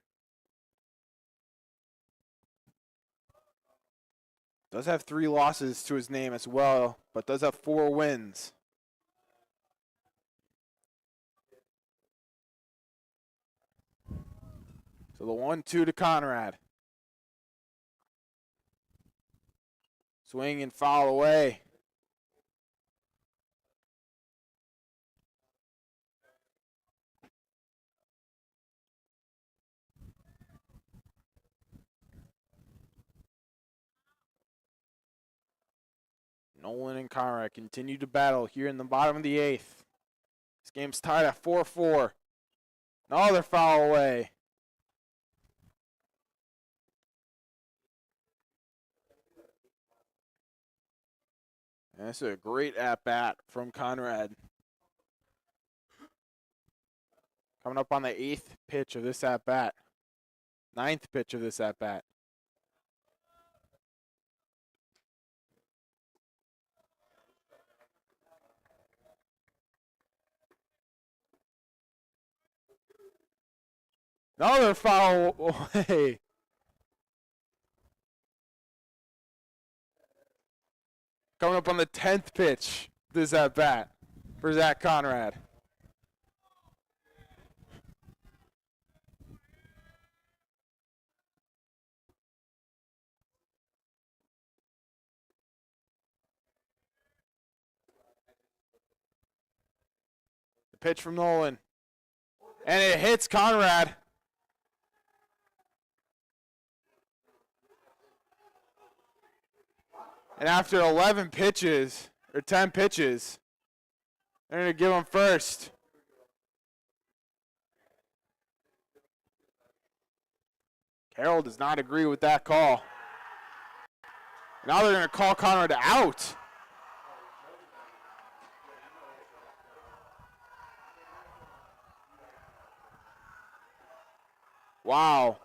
Does have 3 losses to his name as well, but does have 4 wins. So the 1-2 to Conrad. Swing and foul away. Nolan and Conrad continue to battle here in the bottom of the 8th. This game's tied at 4-4. Another foul away. And this is a great at-bat from Conrad. Coming up on the 8th pitch of this at-bat. 9th pitch of this at-bat. Another foul away. Coming up on the 10th pitch, this at bat for Zach Conrad. The pitch from Nolan. And it hits Conrad. And after 11 pitches, or 10 pitches, they're going to give him first. Carroll does not agree with that call. Now they're going to call Conrad out. Wow.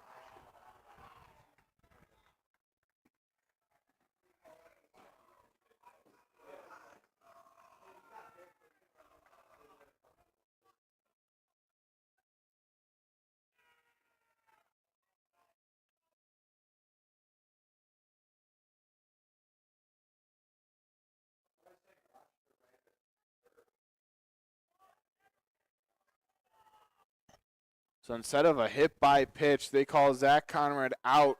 So instead of a hit by pitch, they call Zach Conrad out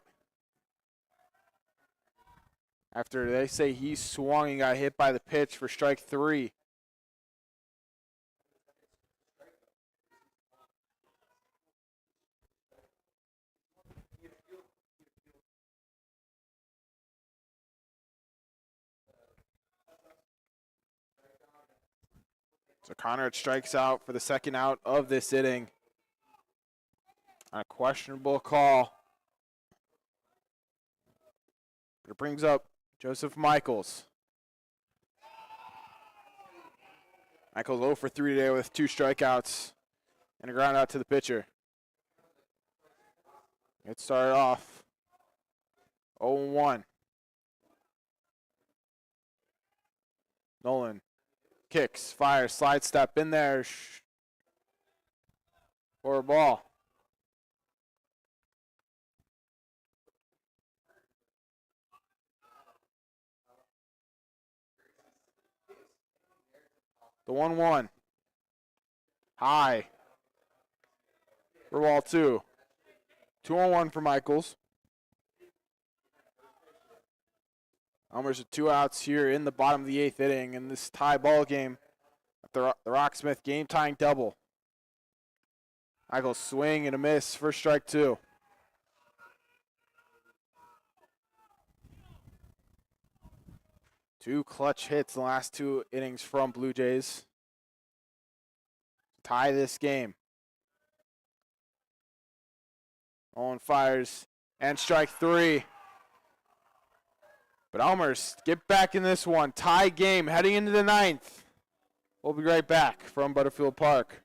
after they say he swung and got hit by the pitch for strike 3. So Conrad strikes out for the second out of this inning. A questionable call. It brings up Joseph Michaels. Michaels 0 for 3 today with 2 strikeouts and a ground out to the pitcher. It started off 0-1. Nolan kicks, fires, slide step in there for a ball. The 1-1. High. For ball 2. 2-on-1 for Michaels. Elmhurst with 2 outs here in the bottom of the 8th inning in this tie ball game. The Rocksmith game tying double. Michaels swing and a miss for strike 2. Two clutch hits in the last 2 innings from Blue Jays. Tie this game. Owen fires and strike 3. But Elmhurst get back in this one. Tie game heading into the 9th. We'll be right back from Butterfield Park.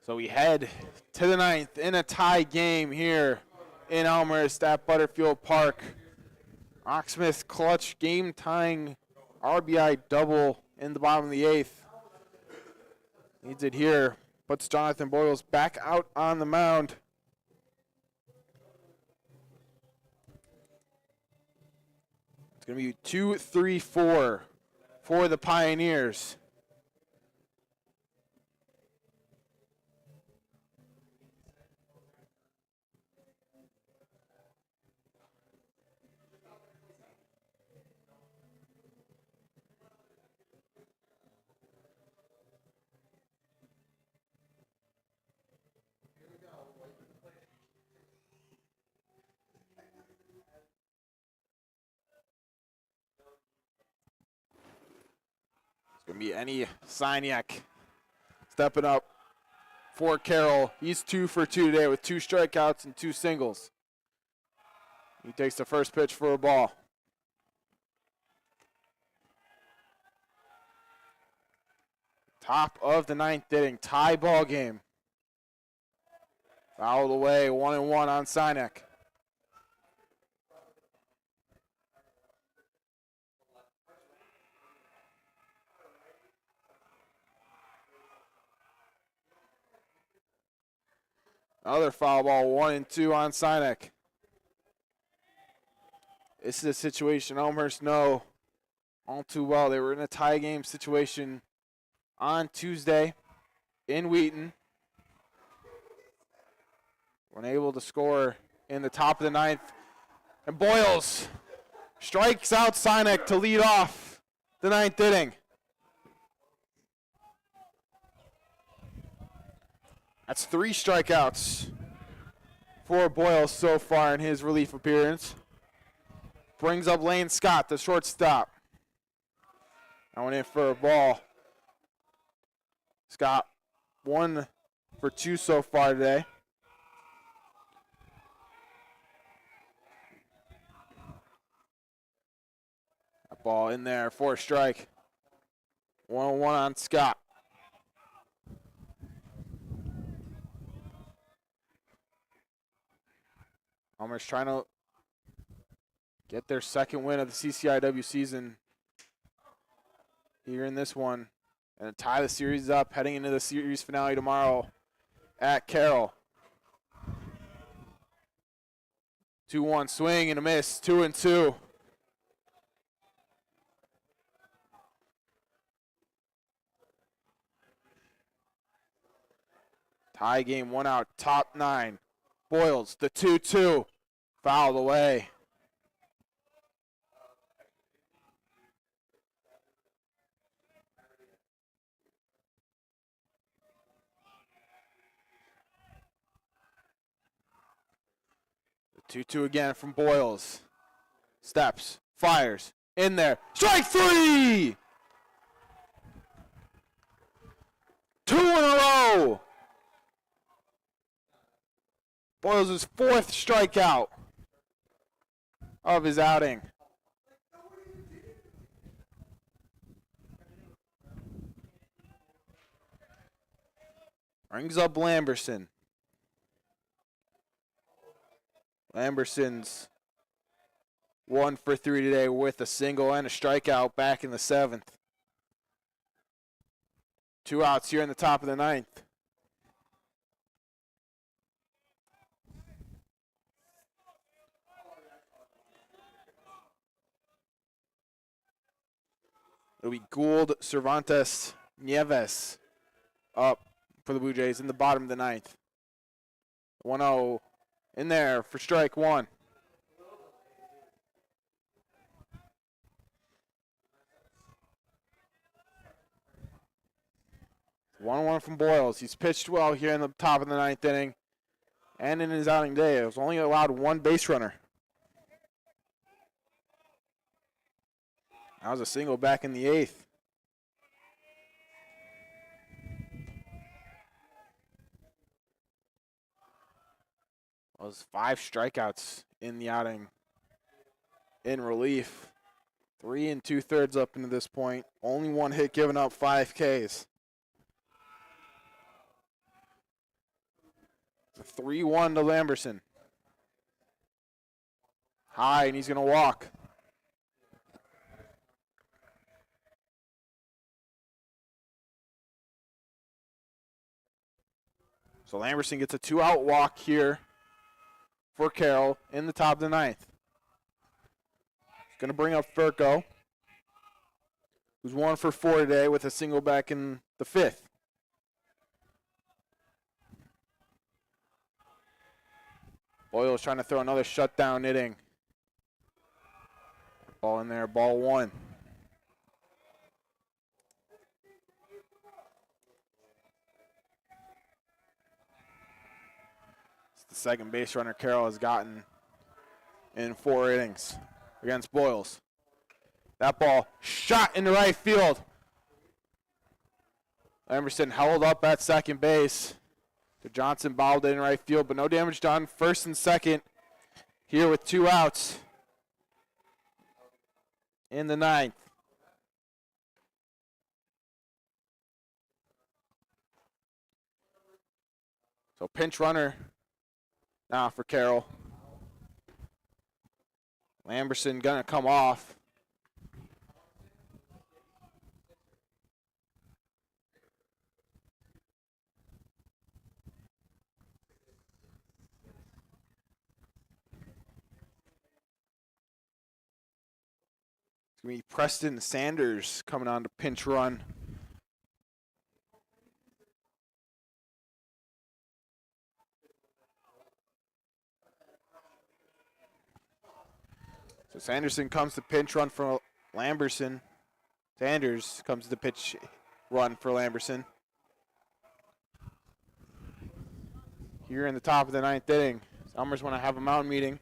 So we head to the 9th in a tie game here in Elmhurst at Butterfield Park. Rocksmith clutch game tying RBI double in the bottom of the 8th. Needs it here. Puts Jonathan Boyles back out on the mound. It's going to be 2-3-4 for the Pioneers. Going to be Annie Signac stepping up for Carroll. He's 2 for 2 today with 2 strikeouts and 2 singles. He takes the first pitch for a ball. Top of the 9th inning, tie ball game. Fouled away, 1-1 on Signac. Another foul ball, 1-2 on Signac. This is a situation Elmhurst know all too well. They were in a tie game situation on Tuesday in Wheaton. Weren't able to score in the top of the 9th. And Boyles strikes out Signac to lead off the 9th inning. That's 3 strikeouts for Boyles so far in his relief appearance. Brings up Lane Scott, the shortstop. I went in for a ball. Scott 1 for 2 so far today. That ball in there for a strike. 1-1 on Scott. Elmhurst trying to get their second win of the CCIW season here in this one and tie the series up heading into the series finale tomorrow at Carroll. 2-1 swing and a miss, 2-2. Tie game, 1 out, top 9. Boyles, the 2-2, fouled away. The 2-2 again from Boyles. Steps, fires, in there, strike 3! 2 in a row! Boyles' 4th strikeout of his outing. Brings up Lamberson. Lamberson's 1 for 3 today with a single and a strikeout back in the 7th. 2 outs here in the top of the 9th. It'll be Gould, Cervantes, Nieves up for the Blue Jays in the bottom of the 9th. 1-0 in there for strike 1. One from Boyles. He's pitched well here in the top of the 9th inning and in his outing day. It was only allowed 1 base runner. That was a single back in the 8th. That was 5 strikeouts in the outing in relief. 3 2/3 up into this point. Only 1 hit given up, 5 Ks. 3-1 to Lamberson. High, and he's going to walk. So Lamberson gets a 2-out walk here for Carroll in the top of the 9th. He's going to bring up Furco, who's 1 for 4 today with a single back in the 5th. Boyle's trying to throw another shutdown inning. Ball in there, ball 1. It's the second base runner Carroll has gotten in 4 innings against Boyles. That ball shot into right field. Emerson held up at second base. Johnson bobbled it in right field, but no damage done. First and second here with 2 outs in the 9th. So pinch runner now for Carroll. Lamberson gonna come off. It's going to be Preston Sanders coming on to pinch run. So Sanderson comes to pinch run for Lamberson. Sanders comes to pitch run for Lamberson. Here in the top of the 9th inning, Elmhurst want to have a mound meeting.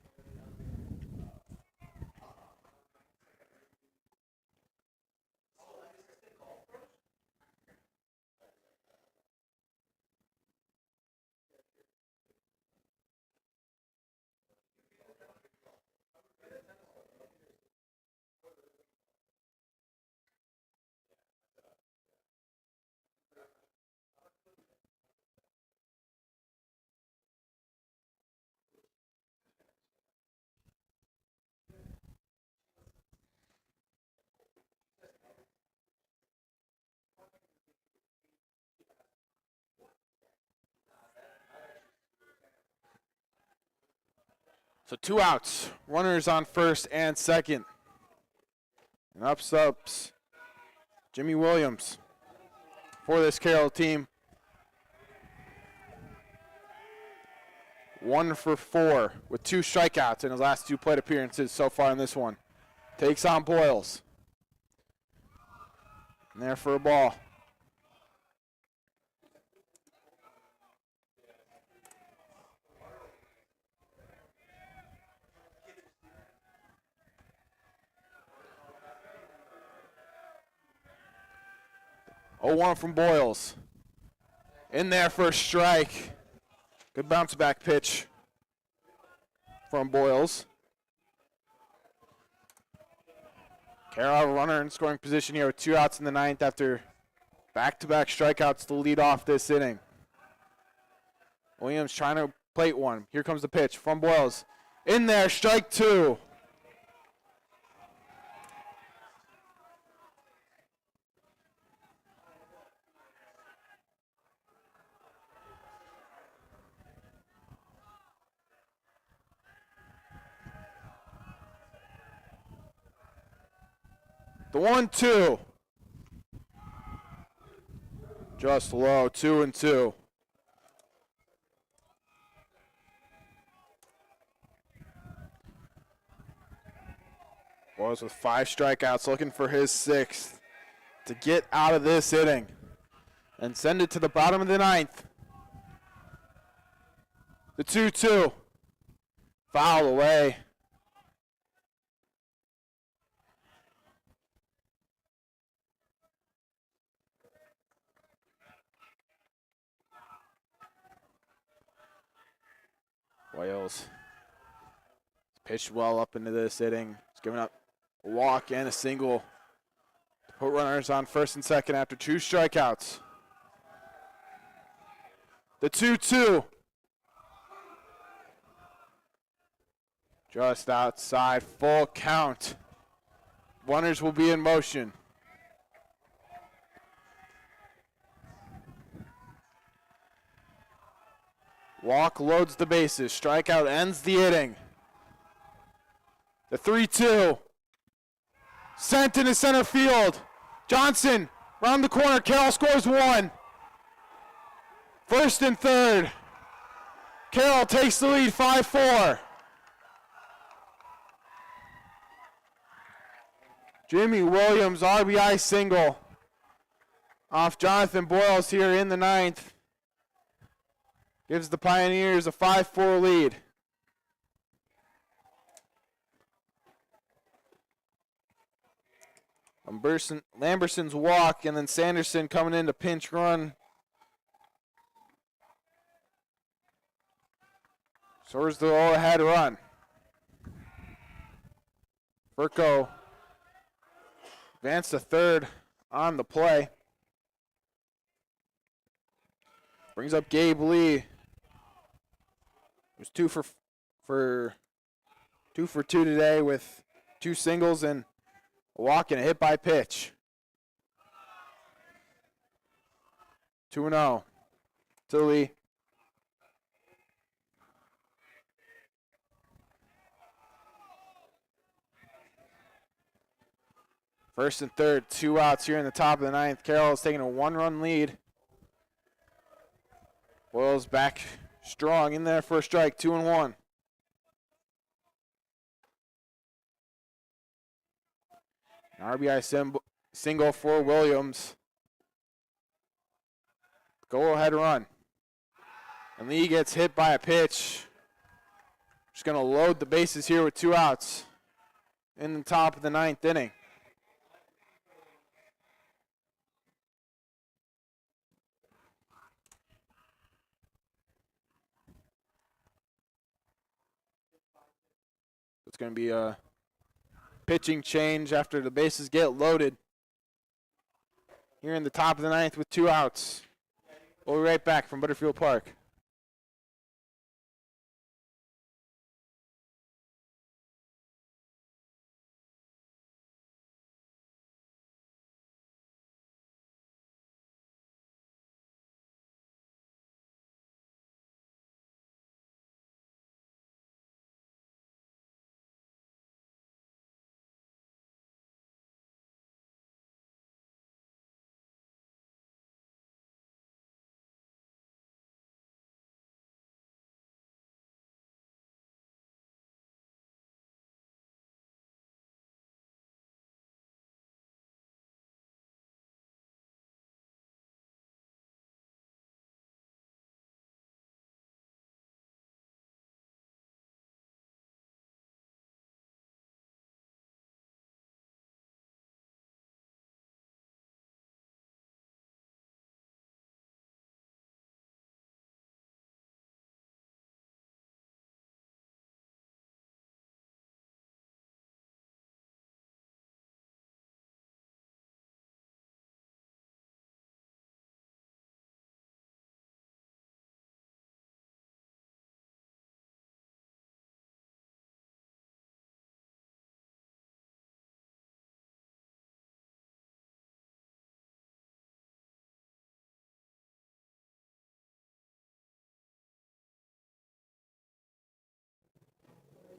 So 2 outs. Runners on first and second. And ups Jimmy Williams for this Carroll team. 1 for 4 with 2 strikeouts in his last 2 plate appearances so far in this one. Takes on Boyles. And there for a ball. Oh, 1 from Boyles. In there for a strike. Good bounce back pitch from Boyles. Carroll runner in scoring position here with 2 outs in the 9th after back-to-back strikeouts to lead off this inning. Williams trying to plate one. Here comes the pitch from Boyles. In there, strike 2. The 1-2. Just low, 2-2. Boyles with 5 strikeouts, looking for his 6th to get out of this inning and send it to the bottom of the 9th. The 2-2. Foul away. Boyles pitched well up into this inning. He's giving up a walk and a single to put runners on first and second after 2 strikeouts. The 2-2. Just outside, full count. Runners will be in motion. Walk loads the bases. Strikeout ends the inning. The 3-2. Sent into center field. Johnson round the corner. Carroll scores 1. First and third. Carroll takes the lead 5-4. Jimmy Williams RBI single off Jonathan Boyles here in the 9th. Gives the Pioneers a 5-4 lead. Lamberson's walk, and then Sanderson coming in to pinch run. So where's the all-ahead run? Furco advanced to third on the play. Brings up Gabe Lee. Was 2 for 2 today with 2 singles and a walk and a hit by pitch. 2-0 to Lee. First and third, 2 outs here in the top of the 9th. Carroll is taking a 1-run lead. Boyles back strong in there for a strike, 2-1. An RBI single for Williams. Go ahead run. And Lee gets hit by a pitch. Just going to load the bases here with 2 outs in the top of the 9th inning. It's going to be a pitching change after the bases get loaded here in the top of the 9th with 2 outs. We'll be right back from Butterfield Park.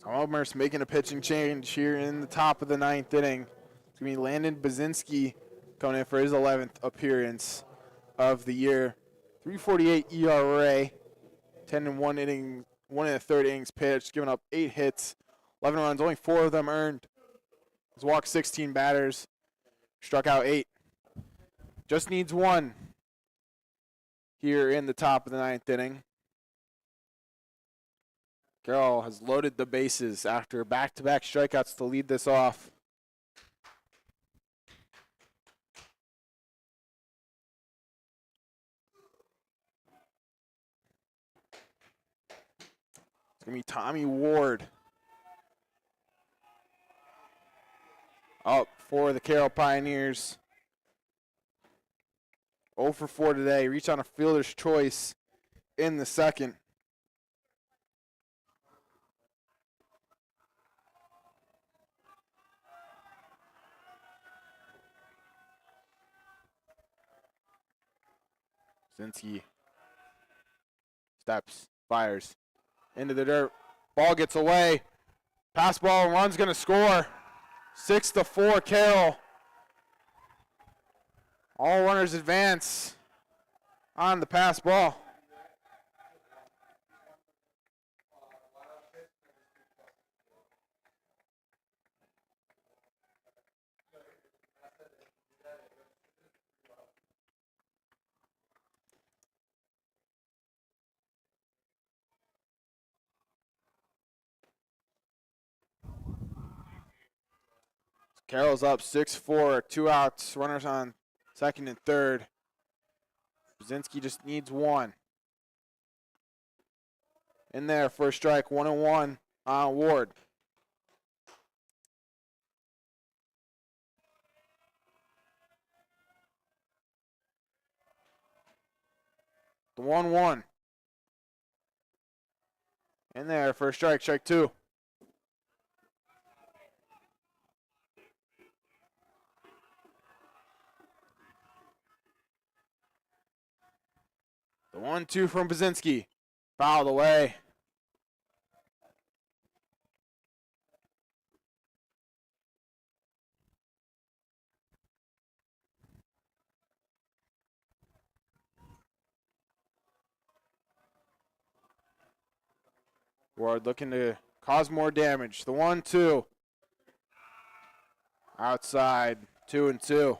Elmhurst making a pitching change here in the top of the ninth inning. It's going to be Landon Bazinski coming in for his 11th appearance of the year. 3.48 ERA, 10-1 inning, 1 1/3 innings pitched, giving up 8 hits, 11 runs, only 4 of them earned. He's walked 16 batters, struck out 8. Just needs 1 here in the top of the ninth inning. Carroll has loaded the bases after back-to-back strikeouts to lead this off. It's going to be Tommy Ward up for the Carroll Pioneers. 0 for 4 today. Reach on a fielder's choice in the second. Zinski steps, fires into the dirt. Ball gets away. Pass ball, run's going to score. 6-4 Carroll. All runners advance on the pass ball. Carroll's up 6-4, 2 outs, runners on second and third. Brzezinski just needs 1. In there, first strike, 1-1 on Ward. The 1-1. In there, first strike, strike 2. The 1-2 from Brzezinski. Fouled away. Ward looking to cause more damage. The 1-2. Outside, 2-2.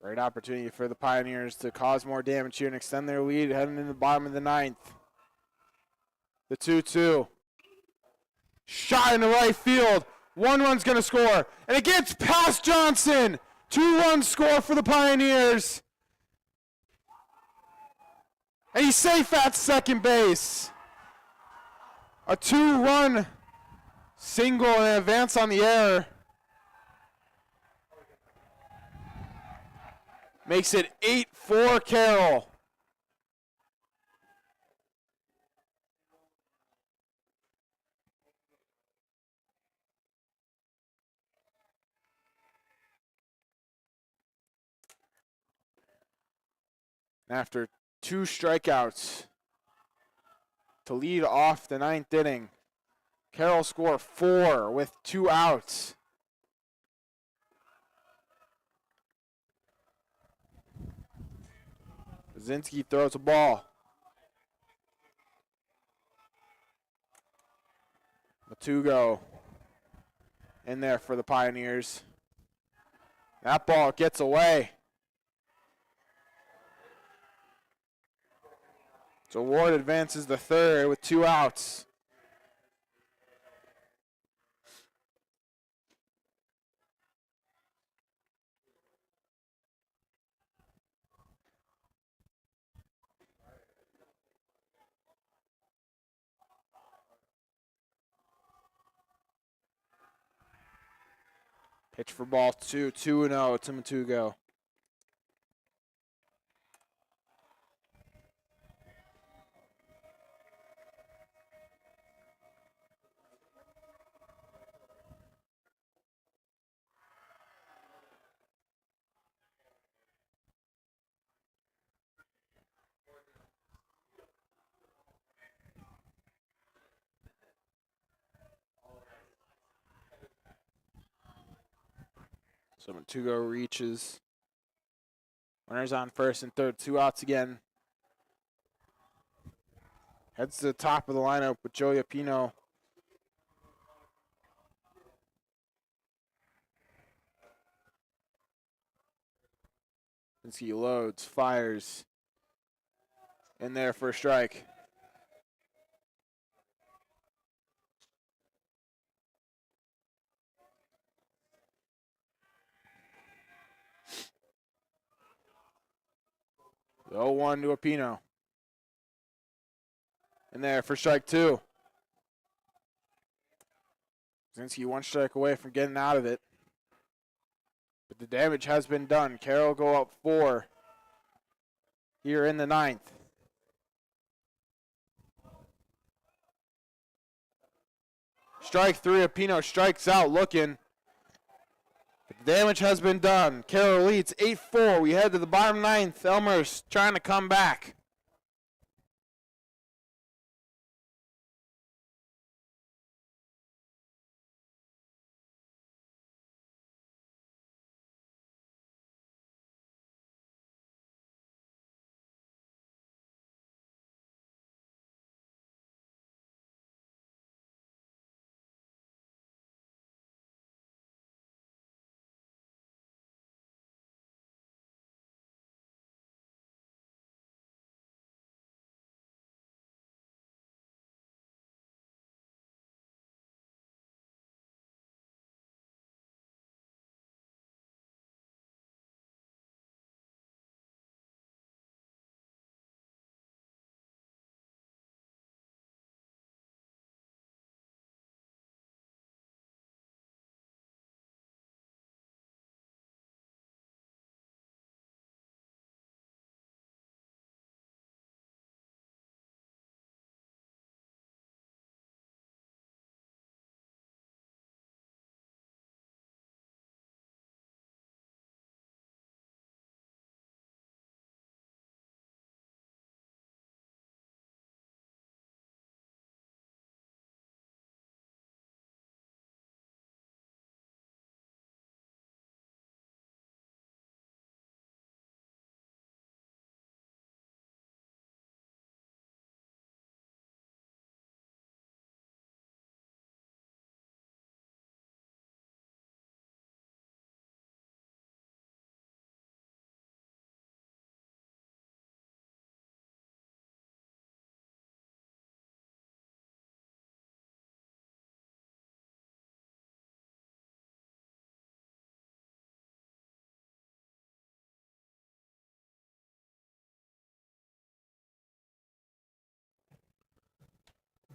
Great opportunity for the Pioneers to cause more damage here and extend their lead heading into the bottom of the ninth. The 2-2. Shot into right field. 1 run's going to score. And it gets past Johnson. 2-1 score for the Pioneers. And he's safe at second base. A 2-run single and advance on the error. Makes it 8-4 Carroll. After 2 strikeouts to lead off the ninth inning, Carroll score 4 with 2 outs. Brzezinski throws a ball. Matugo in there for the Pioneers. That ball gets away. So Ward advances the third with 2 outs. Pitch for ball 2, 2-0 to Matugo. Some to-go reaches. Runners on first and third, 2 outs again. Heads to the top of the lineup with Joey Apino. He loads, fires. In there for a strike. The 0-1 to Apino. In there for strike 2. Zinski 1 strike away from getting out of it. But the damage has been done. Carroll go up 4 here in the 9th. Strike 3, Apino strikes out looking. But the damage has been done. Carroll leads 8-4. We head to the bottom 9th. Elmhurst trying to come back.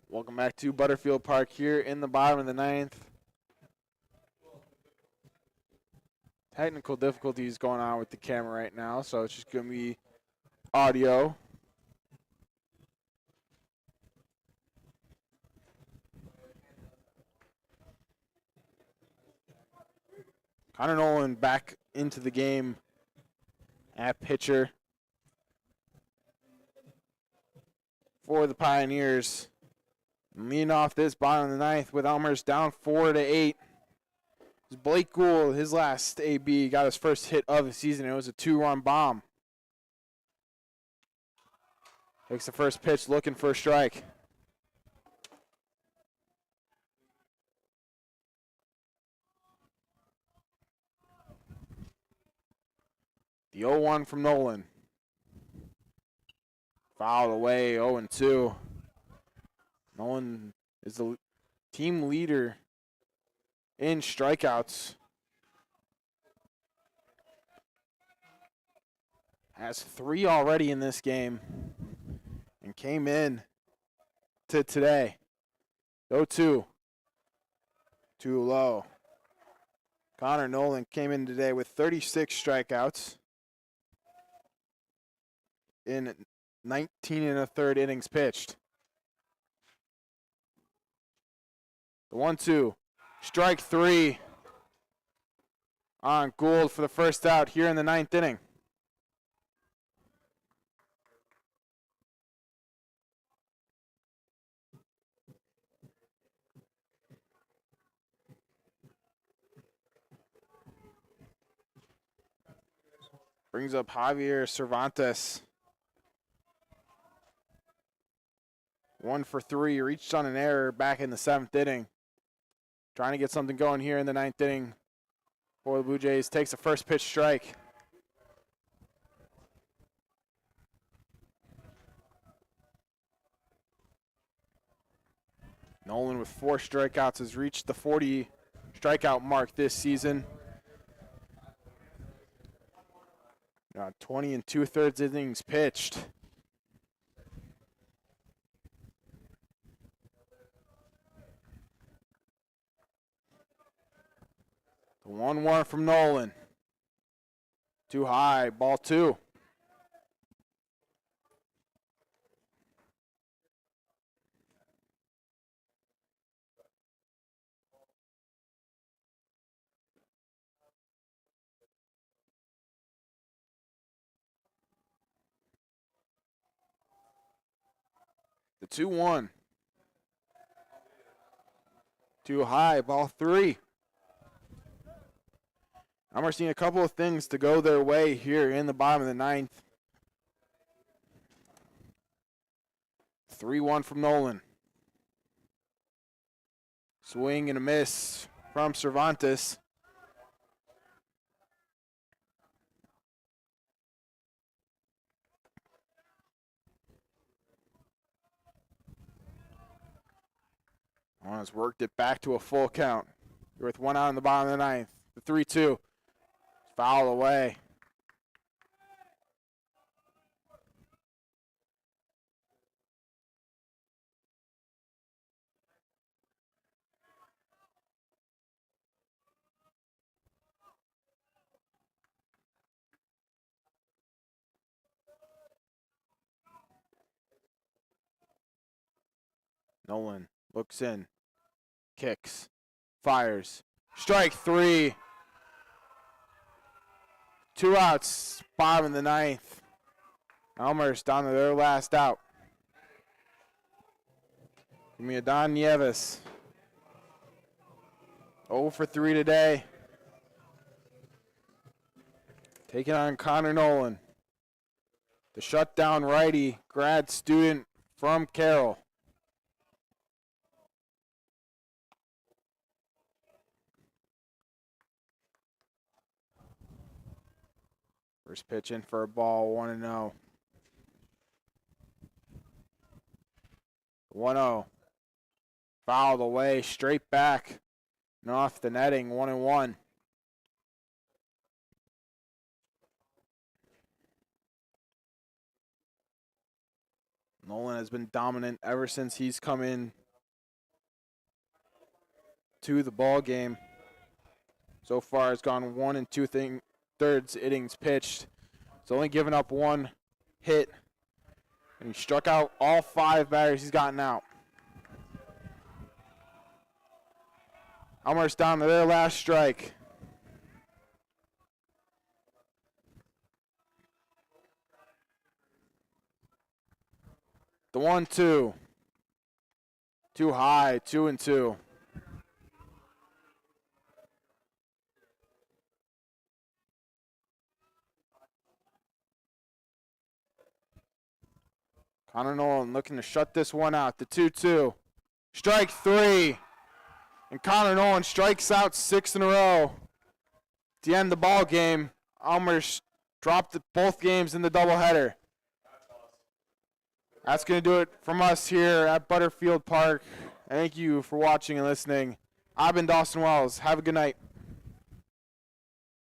Welcome back to Butterfield Park here in the bottom of the 9th. Technical difficulties going on with the camera right now, so it's just going to be audio. Connor Nolan back into the game at pitcher for the Pioneers. Leading off this bottom of the 9th with Elmhurst down 4-8. Blake Gould, his last AB, got his first hit of the season. It was a 2-run bomb. Takes the first pitch, looking for a strike. The 0-1 from Nolan. Fouled away, 0-2. Nolan is the team leader in strikeouts. Has 3 already in this game and came in to today. 0-2. Too low. Connor Nolan came in today with 36 strikeouts in 19 1/3 innings pitched. The 1-2. Strike 3 on Gould for the first out here in the 9th inning. Brings up Javier Cervantes. 1 for 3, reached on an error back in the 7th inning. Trying to get something going here in the 9th inning for the Blue Jays. Takes a first pitch strike. Nolan with 4 strikeouts has reached the 40 strikeout mark this season. 20 2/3 innings pitched. The 1-1 from Nolan. Too high, ball 2. The 2-1. Too high, ball 3. We're seeing a couple of things to go their way here in the bottom of the 9th. 3-1 from Nolan. Swing and a miss from Cervantes. Has worked it back to a full count. You're with 1 out in the bottom of the 9th. The 3-2. Foul away. Nolan looks in. Kicks. Fires. Strike 3. 2 outs, bottom of the 9th. Elmhurst down to their last out. Give me a Don Nieves. 0 for 3 today. Taking on Connor Nolan. The shutdown righty, grad student from Carroll. First pitch in for a ball, 1-0. 1-0. Fouled away, straight back and off the netting, 1-1. Nolan has been dominant ever since he's come in to the ball game. So far, has gone 1 2/3 innings pitched. He's only given up 1 hit, and he struck out all 5 batters he's gotten out. Elmhurst down to their last strike. The 1-2. Too high, 2-2. Connor Nolan looking to shut this one out. The 2-2. Strike 3. And Connor Nolan strikes out 6 in a row. To end the ball game, Elmhurst dropped both games in the doubleheader. That's going to do it from us here at Butterfield Park. Thank you for watching and listening. I've been Dawson Wells. Have a good night.